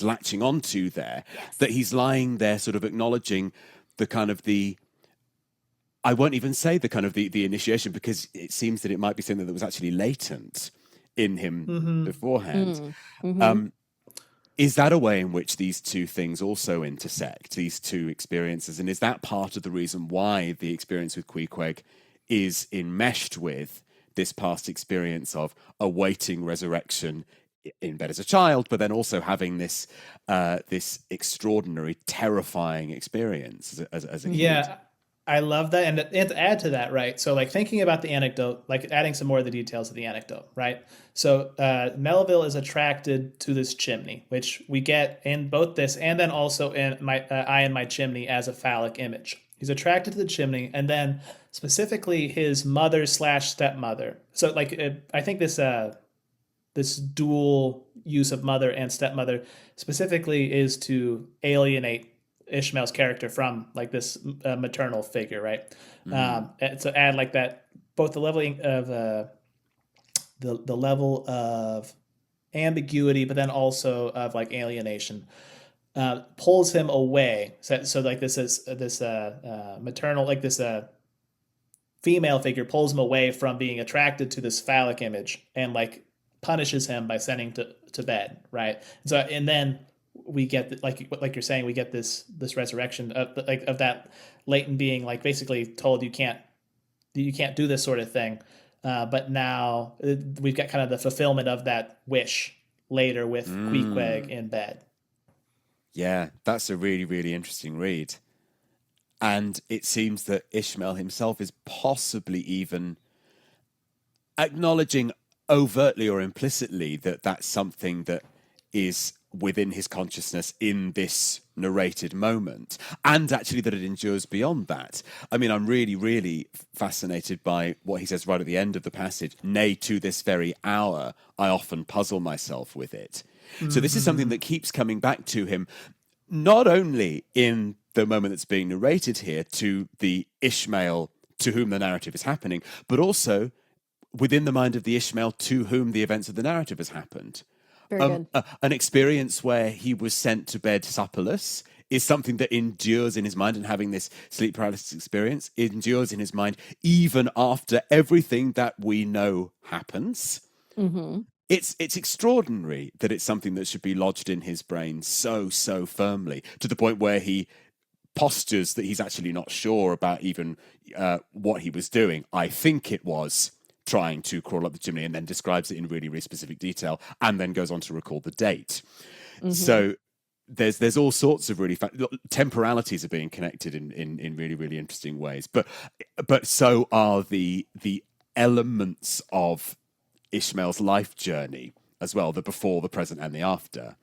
latching onto there, that he's lying there sort of acknowledging the kind of I won't even say the kind of the initiation, because it seems that it might be something that was actually latent in him beforehand. Is that a way in which these two things also intersect, these two experiences, and is that part of the reason why the experience with Queequeg is enmeshed with this past experience of awaiting resurrection in bed as a child, but then also having this extraordinary, terrifying experience as a kid? Yeah, I love that. And to add to that, right? So, like, thinking about the anecdote, like adding some more of the details of the anecdote, right? So Melville is attracted to this chimney, which we get in both this and then also in my I and My Chimney as a phallic image. He's attracted to the chimney, and then specifically his mother / stepmother. So, like, I think this dual use of mother and stepmother specifically is to alienate Ishmael's character from, like, this maternal figure, right? And so add, like, that, both the leveling of the level of ambiguity, but then also of, like, alienation. Pulls him away. So like this is this maternal, like this female figure pulls him away from being attracted to this phallic image, and, like, punishes him by sending to bed, right? So, and then we get, like you're saying, we get this resurrection of that latent being, like, basically told you can't do this sort of thing, but now we've got kind of the fulfillment of that wish later with Queequeg in bed. Yeah, that's a really, really interesting read. And it seems that Ishmael himself is possibly even acknowledging overtly or implicitly that that's something that is within his consciousness in this narrated moment, and actually that it endures beyond that. I mean, I'm really, really fascinated by what he says right at the end of the passage. Nay, to this very hour, I often puzzle myself with it. So this is something that keeps coming back to him, not only in the moment that's being narrated here to the Ishmael to whom the narrative is happening, but also within the mind of the Ishmael to whom the events of the narrative has happened. Very good. An experience where he was sent to bed supperless is something that endures in his mind, and having this sleep paralysis experience endures in his mind even after everything that we know happens. It's extraordinary that it's something that should be lodged in his brain so firmly, to the point where he postures that he's actually not sure about even what he was doing. I think it was trying to crawl up the chimney, and then describes it in really, really specific detail, and then goes on to recall the date. Mm-hmm. So there's all sorts of really temporalities are being connected in really, really interesting ways. But so are the elements of Ishmael's life journey as well, the before, the present, and the after.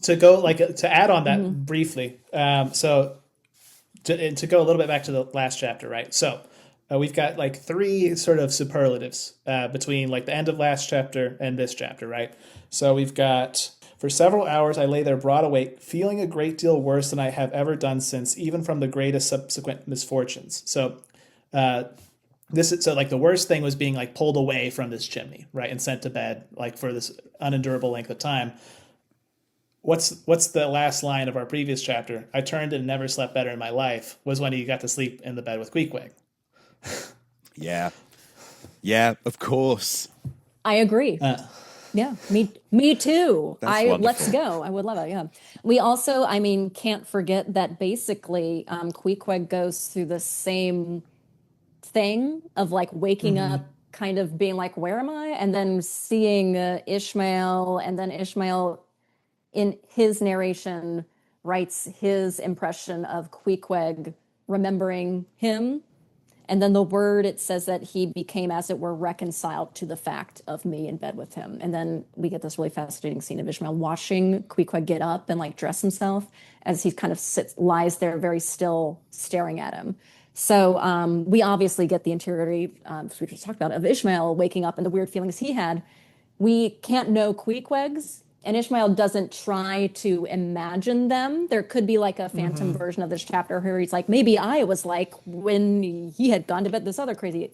To add on that briefly, so to go a little bit back to the last chapter, right? So we've got like three sort of superlatives between like the end of last chapter and this chapter, right? So we've got, for several hours I lay there broad awake, feeling a great deal worse than I have ever done since, even from the greatest subsequent misfortunes. So so like the worst thing was being like pulled away from this chimney, right, and sent to bed like for this unendurable length of time. What's the last line of our previous chapter? I turned and never slept better in my life, was when he got to sleep in the bed with Queequeg. Yeah, of course. I agree. Yeah, me too. Let's Wonderful. go. I would love it. Yeah. We also, can't forget that basically Queequeg goes through the same thing of like waking up, kind of being like, where am I? And then seeing Ishmael, and then Ishmael in his narration writes his impression of Queequeg remembering him. And then the word, it says that he became, as it were, reconciled to the fact of me in bed with him. And then we get this really fascinating scene of Ishmael watching Queequeg get up and like dress himself as he kind of lies there very still, staring at him. So we obviously get the interiority, we just talked about, of Ishmael waking up and the weird feelings he had. We can't know Queequeg's, and Ishmael doesn't try to imagine them. There could be like a phantom version of this chapter where he's like, maybe I was like when he had gone to bed, this other crazy.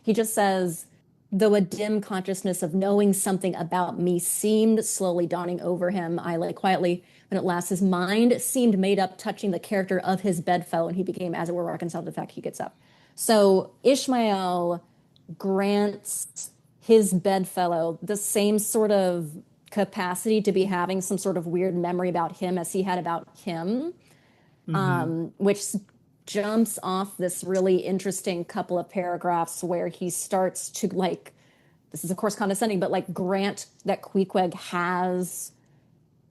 He just says, though a dim consciousness of knowing something about me seemed slowly dawning over him, I lay quietly, when at last his mind seemed made up, touching the character of his bedfellow, and he became, as it were, reconciled to the fact he gets up. So Ishmael grants his bedfellow the same sort of capacity to be having some sort of weird memory about him as he had about him, which jumps off this really interesting couple of paragraphs where he starts to, like, this is of course condescending, but like grant that Queequeg has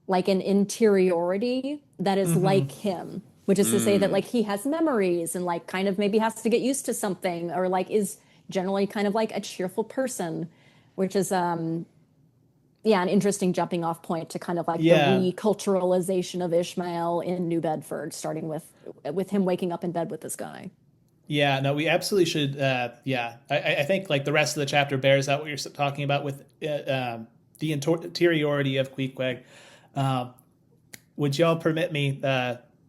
like an interiority that is like him, which is to say that like he has memories and like kind of maybe has to get used to something, or like is generally kind of like a cheerful person, which is an interesting jumping off point to kind of like the reculturalization of Ishmael in New Bedford, starting with him waking up in bed with this guy. Yeah, no, we absolutely should. I think like the rest of the chapter bears out what you're talking about with the interiority of Queequeg. Would y'all permit me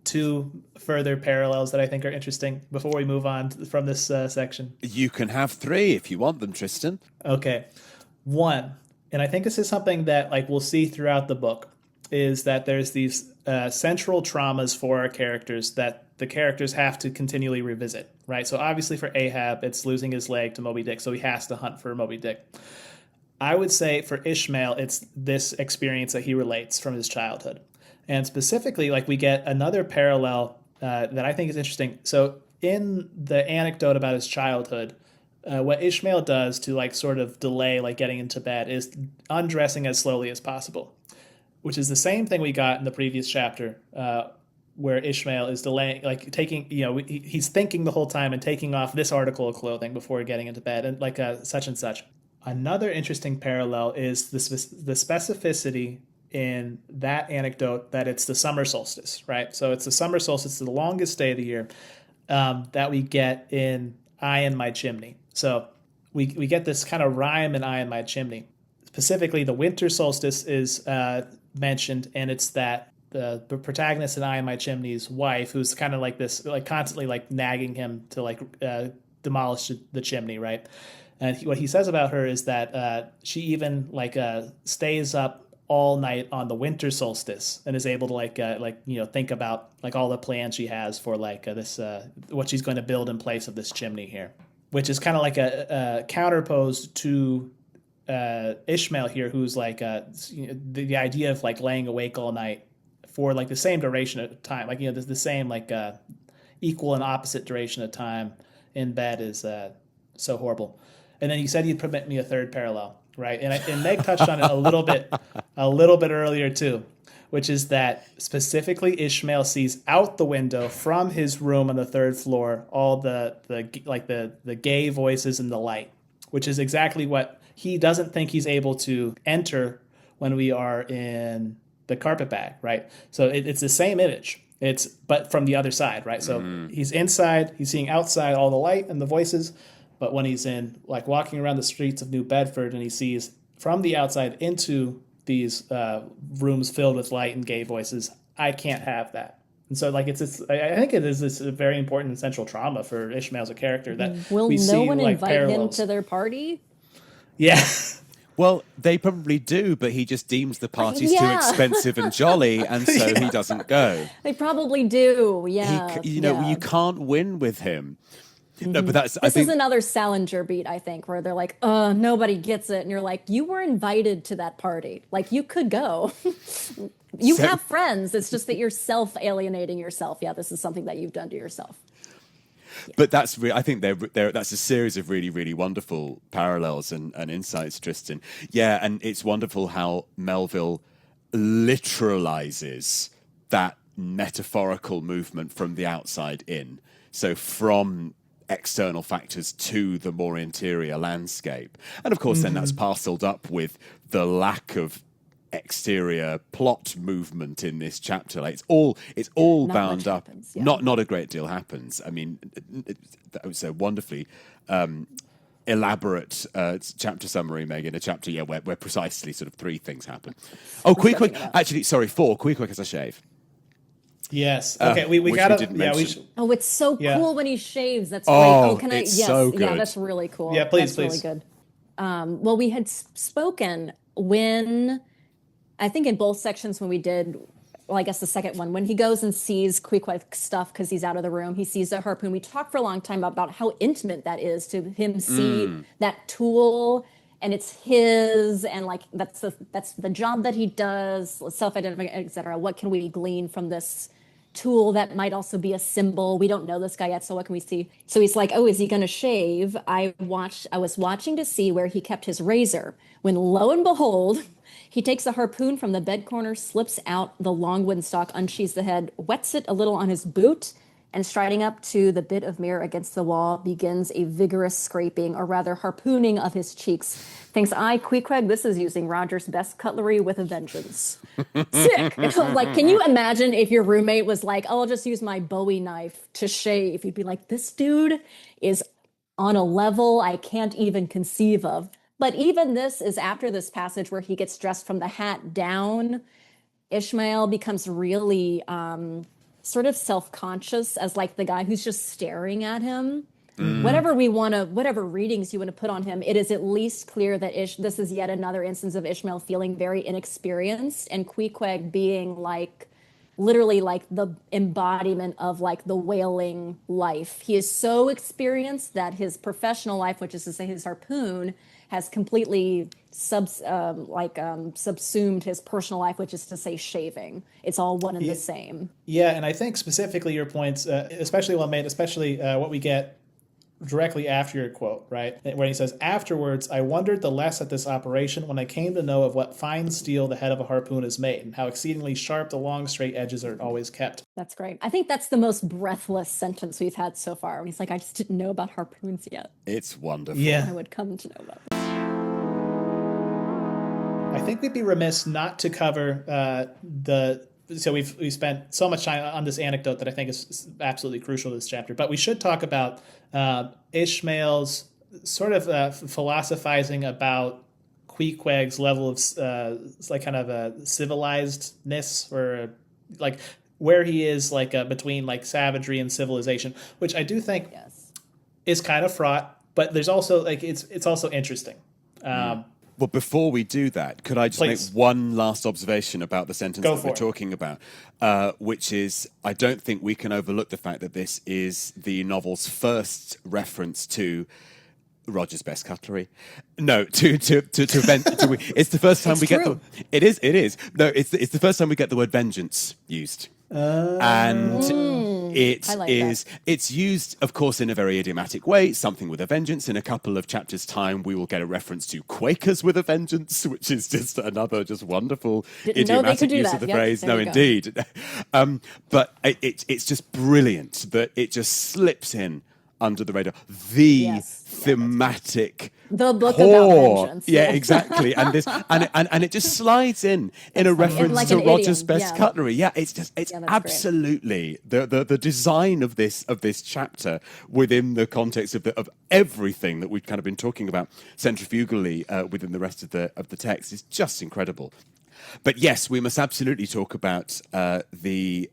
two further parallels that I think are interesting before we move on from this section? You can have three if you want them, Tristan. Okay. One, and I think this is something that like we'll see throughout the book, is that there's these central traumas for our characters that the characters have to continually revisit, right? So obviously for Ahab, it's losing his leg to Moby-Dick, so he has to hunt for Moby-Dick. I would say for Ishmael, it's this experience that he relates from his childhood. And specifically, like we get another parallel that I think is interesting. So in the anecdote about his childhood, what Ishmael does to like sort of delay like getting into bed is undressing as slowly as possible, which is the same thing we got in the previous chapter where Ishmael is delaying, like taking, he's thinking the whole time and taking off this article of clothing before getting into bed, and like such and such. Another interesting parallel is the specificity in that anecdote that it's the summer solstice, right? So it's the summer solstice, the longest day of the year that we get in I and My Chimney. So we get this kind of rhyme in I and My Chimney. Specifically, the winter solstice is mentioned, and it's that the protagonist in I and My Chimney's wife, who's kind of like this, like constantly like nagging him to like demolish the chimney, right? And what he says about her is that she even like stays up all night on the winter solstice and is able to think about like all the plans she has for like this what she's going to build in place of this chimney here, which is kind of like a counterpose to Ishmael here, who's like the idea of like laying awake all night for like the same duration of time. Like, there's the same like equal and opposite duration of time in bed is so horrible. And then you said you'd permit me a third parallel, right? And Meg touched on it a little bit earlier too, which is that specifically Ishmael sees out the window from his room on the third floor all the gay voices and the light, which is exactly what he doesn't think he's able to enter when we are in the carpet bag, right? So it's the same image. But from the other side, right? So he's inside, he's seeing outside all the light and the voices, but when he's in, like, walking around the streets of New Bedford and he sees from the outside into these rooms filled with light and gay voices, I can't have that. And so, like, I think it is this very important and central trauma for Ishmael as a character that will we no see, one like, invite parallels. him to their party? Yeah. Well, they probably do, but he just deems the parties too expensive and jolly, and so he doesn't go. They probably do, yeah. You can't win with him. No, but This is another Salinger beat, I think, where they're like, nobody gets it. And you're like, you were invited to that party. Like, you could go. You have friends. It's just that you're self-alienating yourself. Yeah, this is something that you've done to yourself. Yeah. But I think that's a series of really, really wonderful parallels and insights, Tristan. Yeah, and it's wonderful how Melville literalizes that metaphorical movement from the outside in. So from external factors to the more interior landscape. And of course, then that's parceled up with the lack of exterior plot movement in this chapter. Like, it's all bound up. Happens, yeah. Not a great deal happens. I mean, that was so wonderfully elaborate chapter summary, Megan. A chapter, where precisely sort of three things happen. Oh, Queequeg. Actually, sorry, 4. Queequeg has a shave. Yes. Okay. We gotta. We should. Oh, it's so cool when he shaves. That's great. Oh, can I? it's Yes. so good. Yeah, that's really cool. Yeah, please. Really good. Well, we had spoken when, I think in both sections when we did, well, I guess the second one, when he goes and sees Queequeg's stuff because he's out of the room, he sees the harpoon. We talked for a long time about how intimate that is to him see that tool, and it's his, and like that's the job that he does, self-identifying, etc. What can we glean from this tool that might also be a symbol? We don't know this guy yet, so what can we see? So he's like, oh, is he going to shave? I was watching to see where he kept his razor, when lo and behold, he takes a harpoon from the bed corner, slips out the long wooden stalk, unsheathes the head, wets it a little on his boot, and striding up to the bit of mirror against the wall, begins a vigorous scraping, or rather harpooning, of his cheeks. Thinks I, Queequeg, this is using Roger's best cutlery with a vengeance. Sick. Like, can you imagine if your roommate was like, oh, I'll just use my Bowie knife to shave? You'd be like, this dude is on a level I can't even conceive of. But even this is after this passage where he gets dressed from the hat down. Ishmael becomes really sort of self-conscious as like the guy who's just staring at him. Whatever readings you want to put on him, it is at least clear that this is yet another instance of Ishmael feeling very inexperienced, and Queequeg being like literally like the embodiment of like the whaling life. He is so experienced that his professional life, which is to say his harpoon, has completely subsumed his personal life, which is to say shaving. It's all one and the same. Yeah, and I think specifically your points, especially well made, especially what we get directly after your quote, right? When he says, afterwards, I wondered the less at this operation when I came to know of what fine steel the head of a harpoon is made, and how exceedingly sharp the long straight edges are always kept. That's great. I think that's the most breathless sentence we've had so far. When he's like, I just didn't know about harpoons yet. It's wonderful. Yeah. I would come to know about them. I think we'd be remiss not to cover so we've spent so much time on this anecdote that I think is absolutely crucial to this chapter, but we should talk about Ishmael's sort of philosophizing about Queequeg's level of like kind of a civilizedness, or like where he is like between like savagery and civilization, which I do think is kind of fraught, but there's also like it's also interesting. Well, before we do that, could I just make one last observation about the sentence that we're talking about, which is, I don't think we can overlook the fact that this is the novel's first reference to Roger's best cutlery. No, it's the first time It's we get true. It is. No, it's the first time we get the word vengeance used. And I like that. it's used, of course, in a very idiomatic way, something with a vengeance. In a couple of chapters' time, we will get a reference to Quakers with a vengeance, which is just another just wonderful Didn't know they idiomatic could do use that. of the Yep, phrase. there No, you go. indeed. But it's just brilliant that it just slips in under the radar. The Yes. thematic The book core. about vengeance. Yeah, exactly. And this and it just slides in a funny. reference Like to an Roger's idiom, best yeah. cutlery. Yeah, it's that's great. absolutely the design of this chapter within the context of everything that we've kind of been talking about centrifugally within the rest of the text is just incredible. But yes, we must absolutely talk about the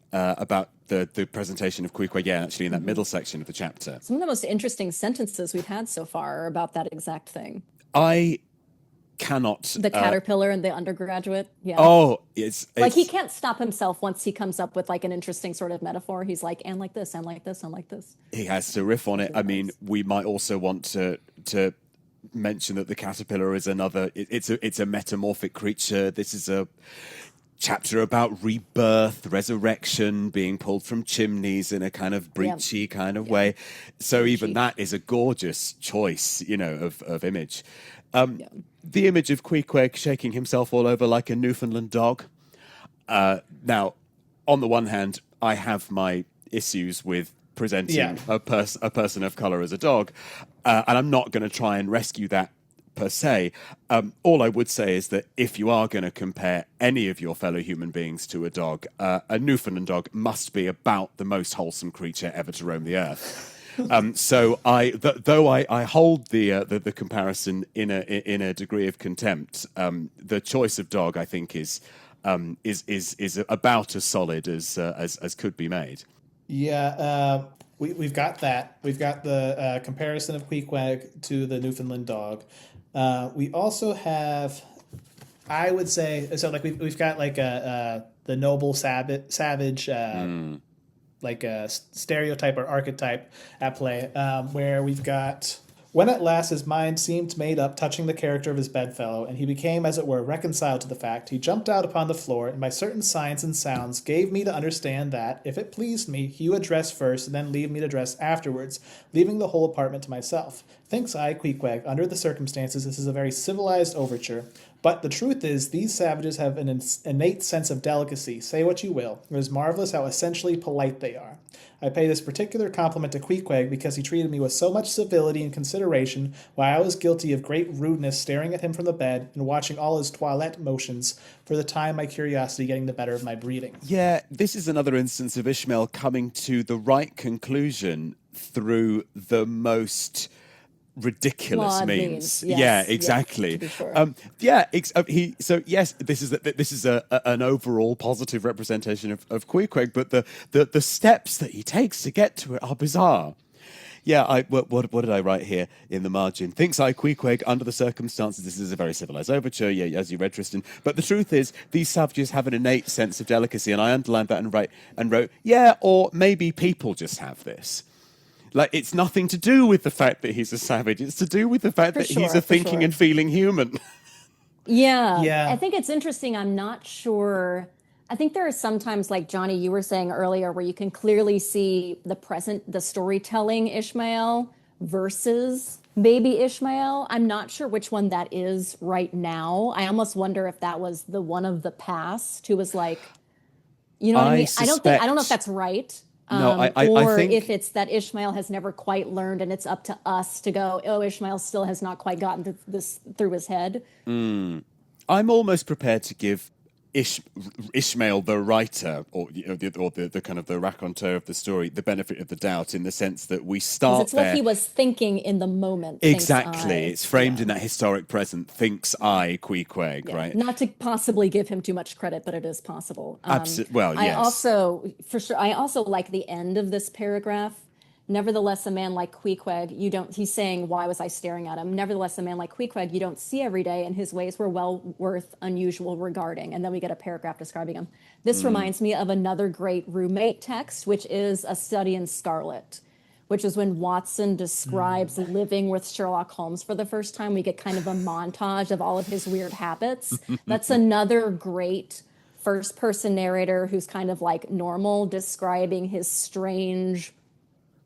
presentation of Queequeg, actually, in that middle section of the chapter. Some of the most interesting sentences we've had so far are about that exact thing. I cannot... The caterpillar and the undergraduate. Yeah. Oh, it's like he can't stop himself once he comes up with like an interesting sort of metaphor. He's like, and like this, and like this, and like this. He has to riff on it. I mean, we might also want to mention that the caterpillar is another... It's a metamorphic creature. This is a chapter about rebirth, resurrection, being pulled from chimneys in a kind of breachy kind of way. So even that is a gorgeous choice, of image. The image of Queequeg shaking himself all over like a Newfoundland dog. Now, on the one hand, I have my issues with presenting a person of color as a dog, and I'm not going to try and rescue that per se. All I would say is that if you are going to compare any of your fellow human beings to a dog, a Newfoundland dog must be about the most wholesome creature ever to roam the earth. So though I hold the comparison in a degree of contempt, the choice of dog I think is about as solid as could be made. Yeah, we've got that. We've got the comparison of Queequeg to the Newfoundland dog. We also have, I would say, so like we've got like the noble savage, like a stereotype or archetype at play, where we've got, when at last his mind seemed made up touching the character of his bedfellow, and he became, as it were, reconciled to the fact, he jumped out upon the floor, and by certain signs and sounds gave me to understand that, if it pleased me, he would dress first, and then leave me to dress afterwards, leaving the whole apartment to myself. Thinks I, Queequeg, under the circumstances, this is a very civilized overture. But the truth is, these savages have an innate sense of delicacy. Say what you will. It is marvelous how essentially polite they are. I pay this particular compliment to Queequeg because he treated me with so much civility and consideration, while I was guilty of great rudeness staring at him from the bed and watching all his toilette motions, for the time my curiosity getting the better of my breeding. Yeah, this is another instance of Ishmael coming to the right conclusion through the most ridiculous Flawed means. Yes, Yeah, exactly. to be sure. This is an overall positive representation of Queequeg, but the steps that he takes to get to it are bizarre. Yeah, what did I write here in the margin? Thinks I, Queequeg, under the circumstances, this is a very civilized overture, yeah, as you read, Tristan. But the truth is, these savages have an innate sense of delicacy, and I underlined that and wrote, yeah, or maybe people just have this. Like, it's nothing to do with the fact that he's a savage. It's to do with the fact that he's a thinking and feeling human. Yeah. I think it's interesting. I'm not sure. I think there are sometimes, like Jonny, you were saying earlier, where you can clearly see the storytelling Ishmael versus baby Ishmael. I'm not sure which one that is right now. I almost wonder if that was the one of the past who was like, you know what I mean? I don't know if that's right. I think... if it's that Ishmael has never quite learned and it's up to us to go, oh, Ishmael still has not quite gotten this through his head. I'm almost prepared to give Ishmael, the writer, or the kind of the raconteur of the story, the benefit of the doubt, in the sense that we start it's what he was thinking in the moment. Exactly. It's framed in that historic present. Thinks I, Queequeg, right? Not to possibly give him too much credit, but it is possible. Absolutely. Well, yes. I also like the end of this paragraph. Nevertheless, a man like Queequeg, he's saying, why was I staring at him? Nevertheless, a man like Queequeg, you don't see every day, and his ways were well worth unusual regarding. And then we get a paragraph describing him. This reminds me of another great roommate text, which is A Study in Scarlet, which is when Watson describes living with Sherlock Holmes for the first time. We get kind of a montage of all of his weird habits. That's another great first-person narrator who's kind of like normal, describing his strange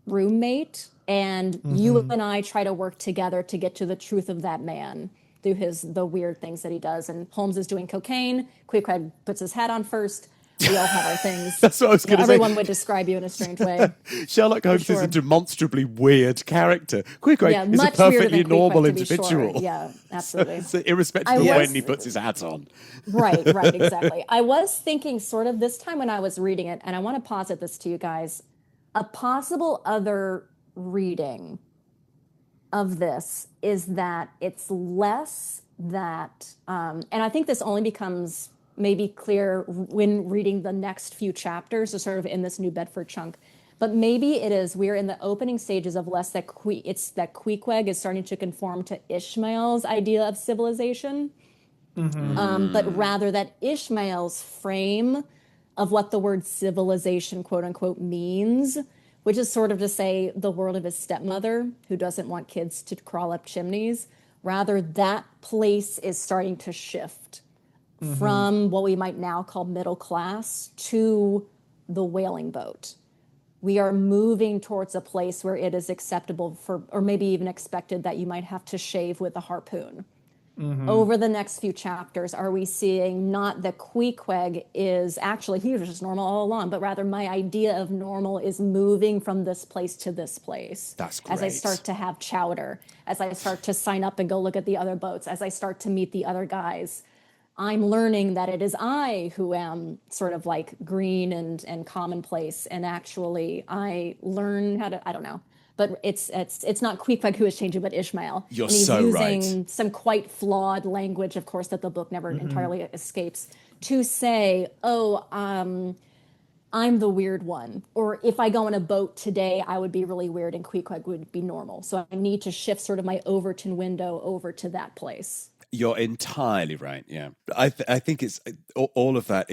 roommate. And you and I try to work together to get to the truth of that man through the weird things that he does. And Holmes is doing cocaine. Queequeg puts his hat on first. We all have our things. That's what I was going to say. Everyone would describe you in a strange way. Sherlock Holmes is a demonstrably weird character. Queequeg is a perfectly normal individual. Sure. Yeah, absolutely. So irrespective of when he puts his hat on. Right, exactly. I was thinking sort of this time when I was reading it, and I want to posit this to you guys, a possible other reading of this is that it's less that, and I think this only becomes maybe clear when reading the next few chapters, so sort of in this New Bedford chunk, but maybe it is we're in the opening stages of less that it's that Queequeg is starting to conform to Ishmael's idea of civilization, but rather that Ishmael's frame of what the word civilization, quote unquote, means, which is sort of to say the world of his stepmother who doesn't want kids to crawl up chimneys. Rather, that place is starting to shift from what we might now call middle class to the whaling boat. We are moving towards a place where it is acceptable for, or maybe even expected, that you might have to shave with a harpoon. Over the next few chapters, are we seeing not that Queequeg is actually, he was just normal all along, but rather my idea of normal is moving from this place to this place. That's great. As I start to have chowder, as I start to sign up and go look at the other boats, as I start to meet the other guys, I'm learning that it is I who am sort of like green and commonplace, and actually I learn how to, I don't know. But it's not Queequeg who is changing, but Ishmael. You're and he's so using right. some quite flawed language, of course, that the book never entirely escapes, to say, I'm the weird one. Or if I go on a boat today, I would be really weird and Queequeg would be normal. So I need to shift sort of my Overton window over to that place. You're entirely right, yeah. I think it's all of that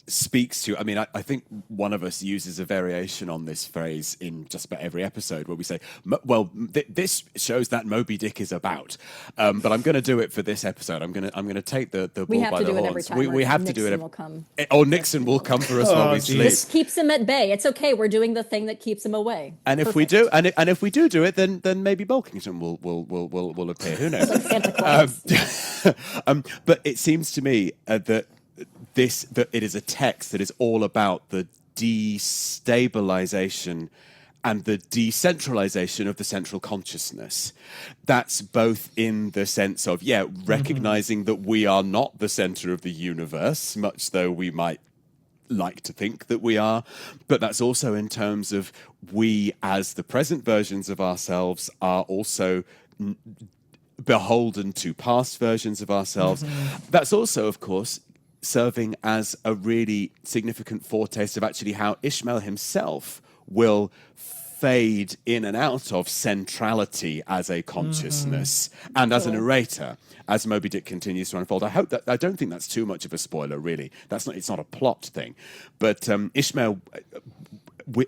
speaks to, I mean, I think one of us uses a variation on this phrase in just about every episode where we say, well, this shows that Moby-Dick is about, but I'm going to do it for this episode. I'm going to take the bull by the horns. We have to do it every time. We have to do it. Will come. Nixon will come for us while we sleep. This keeps him at bay. It's okay. We're doing the thing that keeps him away. And if we do, and if we do it, then maybe Bulkington will appear. Who knows? Like Santa Claus. But it seems to me that it is a text that is all about the destabilization and the decentralization of the central consciousness. That's both in the sense of, recognizing that we are not the center of the universe, much though we might like to think that we are, but that's also in terms of we as the present versions of ourselves are also beholden to past versions of ourselves. That's also, of course, serving as a really significant foretaste of actually how Ishmael himself will fade in and out of centrality as a consciousness and as a narrator as Moby-Dick continues to unfold. I don't think that's too much of a spoiler, really. It's not a plot thing. But Ishmael,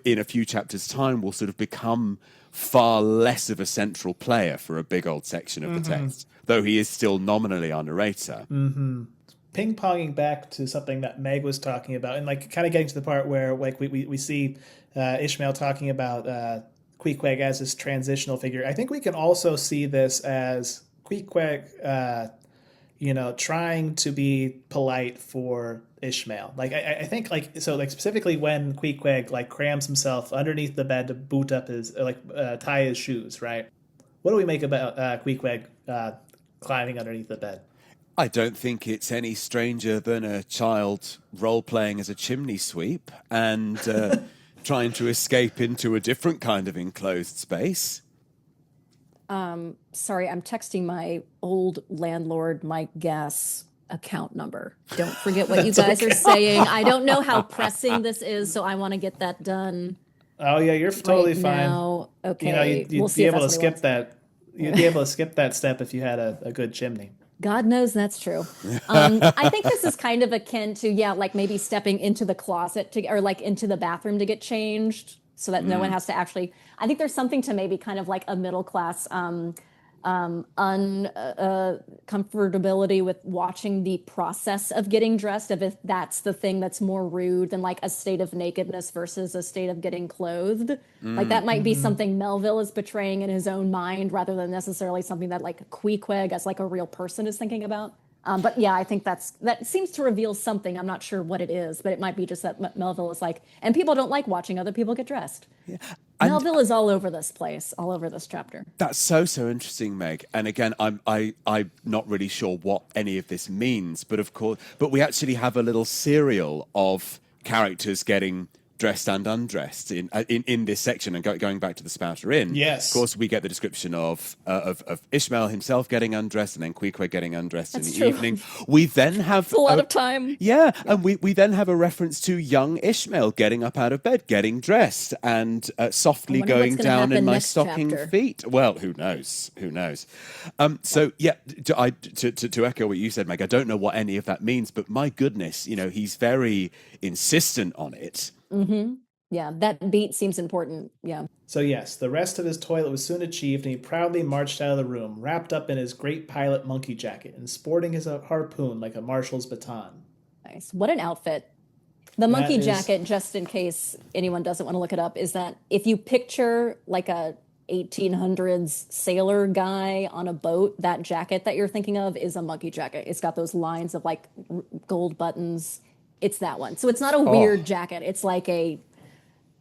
in a few chapters' time, will sort of become far less of a central player for a big old section of the text, though he is still nominally our narrator. Ping-ponging back to something that Meg was talking about, and like kind of getting to the part where like we see Ishmael talking about Queequeg as this transitional figure. I think we can also see this as Queequeg, trying to be polite for Ishmael. Like I think specifically when Queequeg like crams himself underneath the bed to boot up his tie his shoes. Right. What do we make about Queequeg climbing underneath the bed? I don't think it's any stranger than a child role-playing as a chimney sweep and trying to escape into a different kind of enclosed space. Sorry, I'm texting my old landlord, my gas account number. Don't forget what you guys are saying. I don't know how pressing this is, so I want to get that done. Oh, yeah, you're totally fine. Now. Okay, you'd be able to skip that. You'd be able to skip that step if you had a good chimney. God knows that's true. I think this is kind of akin to, like maybe stepping into the closet or like into the bathroom to get changed. so that no one has to actually. I think there's something to maybe kind of like a middle class comfortability with watching the process of getting dressed, if that's the thing that's more rude than like a state of nakedness versus a state of getting clothed. Like that might be something Melville is portraying in his own mind rather than necessarily something that like Queequeg as like a real person is thinking about. But yeah, I think that seems to reveal something. I'm not sure what it is, but it might be just that Melville is like, and people don't like watching other people get dressed. Yeah. Melville is all over this place, all over this chapter. That's so interesting, Meg. And again, I'm not really sure what any of this means, but of course, we actually have a little serial of characters getting dressed and undressed in this section, and going back to the Spouter Inn. Yes, of course, we get the description of Ishmael himself getting undressed, and then Queequeg getting undressed in the evening. We then have a lot of time. Yeah, and we then have a reference to young Ishmael getting up out of bed, getting dressed, and softly going down in my stocking feet. Well, who knows? So yeah, to echo what you said, Meg, I don't know what any of that means, but my goodness, he's very insistent on it. Mm-hmm. Yeah, that beat seems important. Yeah. So yes, the rest of his toilet was soon achieved, and he proudly marched out of the room, wrapped up in his great pilot monkey jacket and sporting his harpoon like a marshal's baton. Nice. What an outfit. The monkey jacket, just in case anyone doesn't want to look it up, is that if you picture like a 1800s sailor guy on a boat, that jacket that you're thinking of is a monkey jacket. It's got those lines of like gold buttons. It's that one. So it's not a weird jacket. It's like a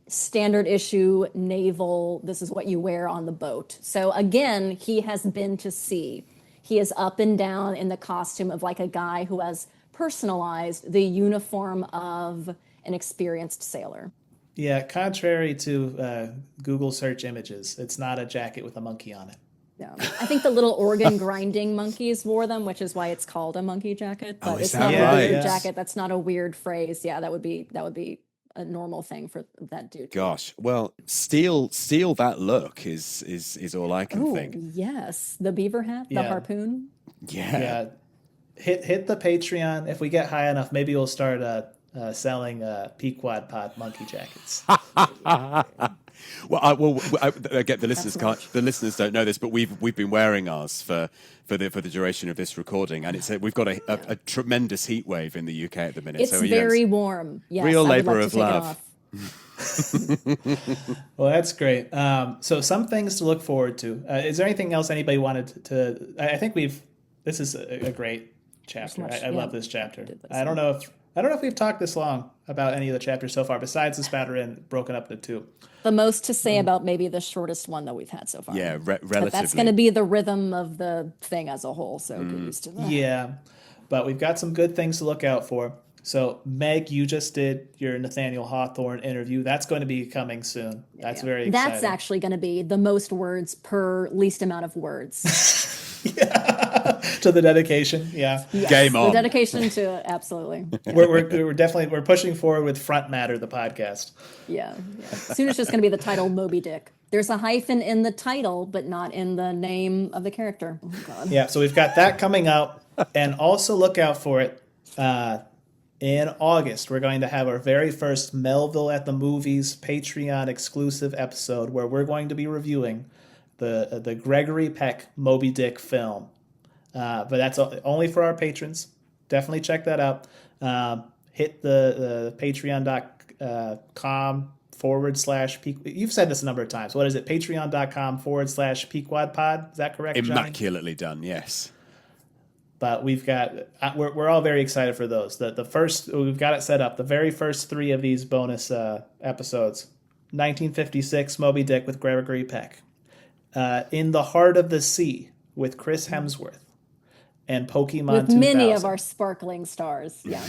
standard issue naval, this is what you wear on the boat. So again, he has been to sea. He is up and down in the costume of like a guy who has personalized the uniform of an experienced sailor. Yeah, contrary to Google search images, it's not a jacket with a monkey on it. No. I think the little organ grinding monkeys wore them, which is why it's called a monkey jacket. But it's not a weird jacket. That's not a weird phrase. Yeah, that would be a normal thing for that dude. Gosh, well, steal that look is all I can think. Yes, the beaver hat, the harpoon. Yeah. Hit the Patreon. If we get high enough, maybe we'll start selling PequodPod monkey jackets. Well, I get the listeners can't. The listeners don't know this, but we've been wearing ours for the duration of this recording, and we've got a tremendous heat wave in the UK at the minute. It's very warm. Yes, real labour of love. Well, that's great. So some things to look forward to. Is there anything else anybody wanted to? I think this is a great chapter. I love this chapter. I don't know if we've talked this long about any of the chapters so far, besides the Spouter Inn broken up into two. The most to say about maybe the shortest one that we've had so far. Yeah, relatively. But that's going to be the rhythm of the thing as a whole, so get used to that. Yeah, but we've got some good things to look out for. So, Meg, you just did your Nathaniel Hawthorne interview. That's going to be coming soon. That's very exciting. That's actually going to be the most words per least amount of words. Yeah. To the dedication. Yeah. Yes, Game on. The dedication to it, absolutely. We're pushing forward with Front Matter, the podcast. Yeah. Soon it's just going to be the title Moby-Dick. There's a hyphen in the title, but not in the name of the character. Oh, God. Yeah, so we've got that coming out. And also look out for it. In August, we're going to have our very first Melville at the Movies Patreon exclusive episode where we're going to be reviewing the Gregory Peck Moby-Dick film. But that's only for our patrons. Definitely check that out. Hit the patreon.com /. You've said this a number of times. What is it? Patreon.com /PequodPod. Is that correct, Jonny? Immaculately done, yes. But we're all very excited for those. The first, we've got it set up. The very first three of these bonus episodes. 1956 Moby-Dick with Gregory Peck. In the Heart of the Sea with Chris Hemsworth. And Pokemon with 2000. Many of our sparkling stars. Yeah.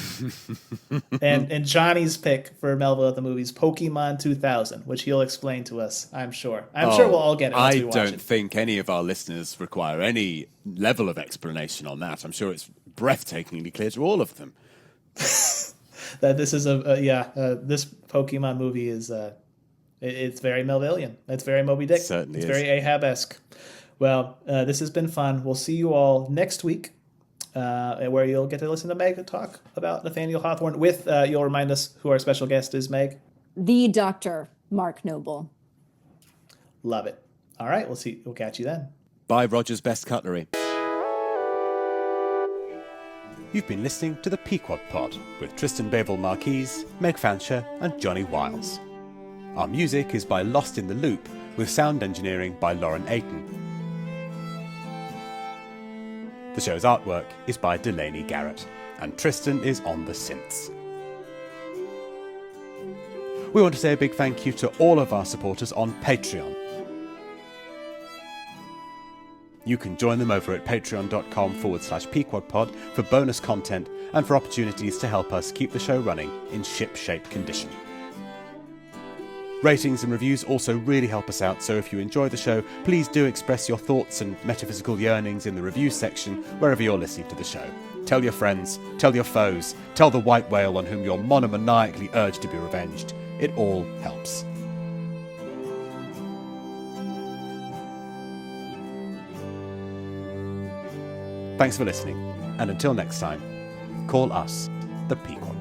and Johnny's pick for Melville at the Movies, Pokemon 2000, which he'll explain to us, I'm sure. I'm sure we'll all get it once we watch it. I don't think any of our listeners require any level of explanation on that. I'm sure it's breathtakingly clear to all of them. That this is this Pokemon movie is it's very Melvillian. It's very Moby-Dick. Certainly it's very Ahab-esque. Well, this has been fun. We'll see you all next week, where you'll get to listen to Meg talk about Nathaniel Hawthorne with, you'll remind us who our special guest is, Meg. The Doctor, Mark Noble. Love it. All right, we'll catch you then. Buy Roger's Best Cutlery. You've been listening to the PequodPod with Tristan Bavol-Marques, Meg Fancher, and Jonny Wiles. Our music is by Lost in the Loop, with sound engineering by Lauren Ayton. The show's artwork is by Delaney Garrett, and Tristan is on the synths. We want to say a big thank you to all of our supporters on Patreon. You can join them over at patreon.com/PequodPod for bonus content and for opportunities to help us keep the show running in ship-shape condition. Ratings and reviews also really help us out, so if you enjoy the show, please do express your thoughts and metaphysical yearnings in the review section wherever you're listening to the show. Tell your friends, tell your foes, tell the white whale on whom you're monomaniacally urged to be revenged. It all helps. Thanks for listening, and until next time, call us the Pequod.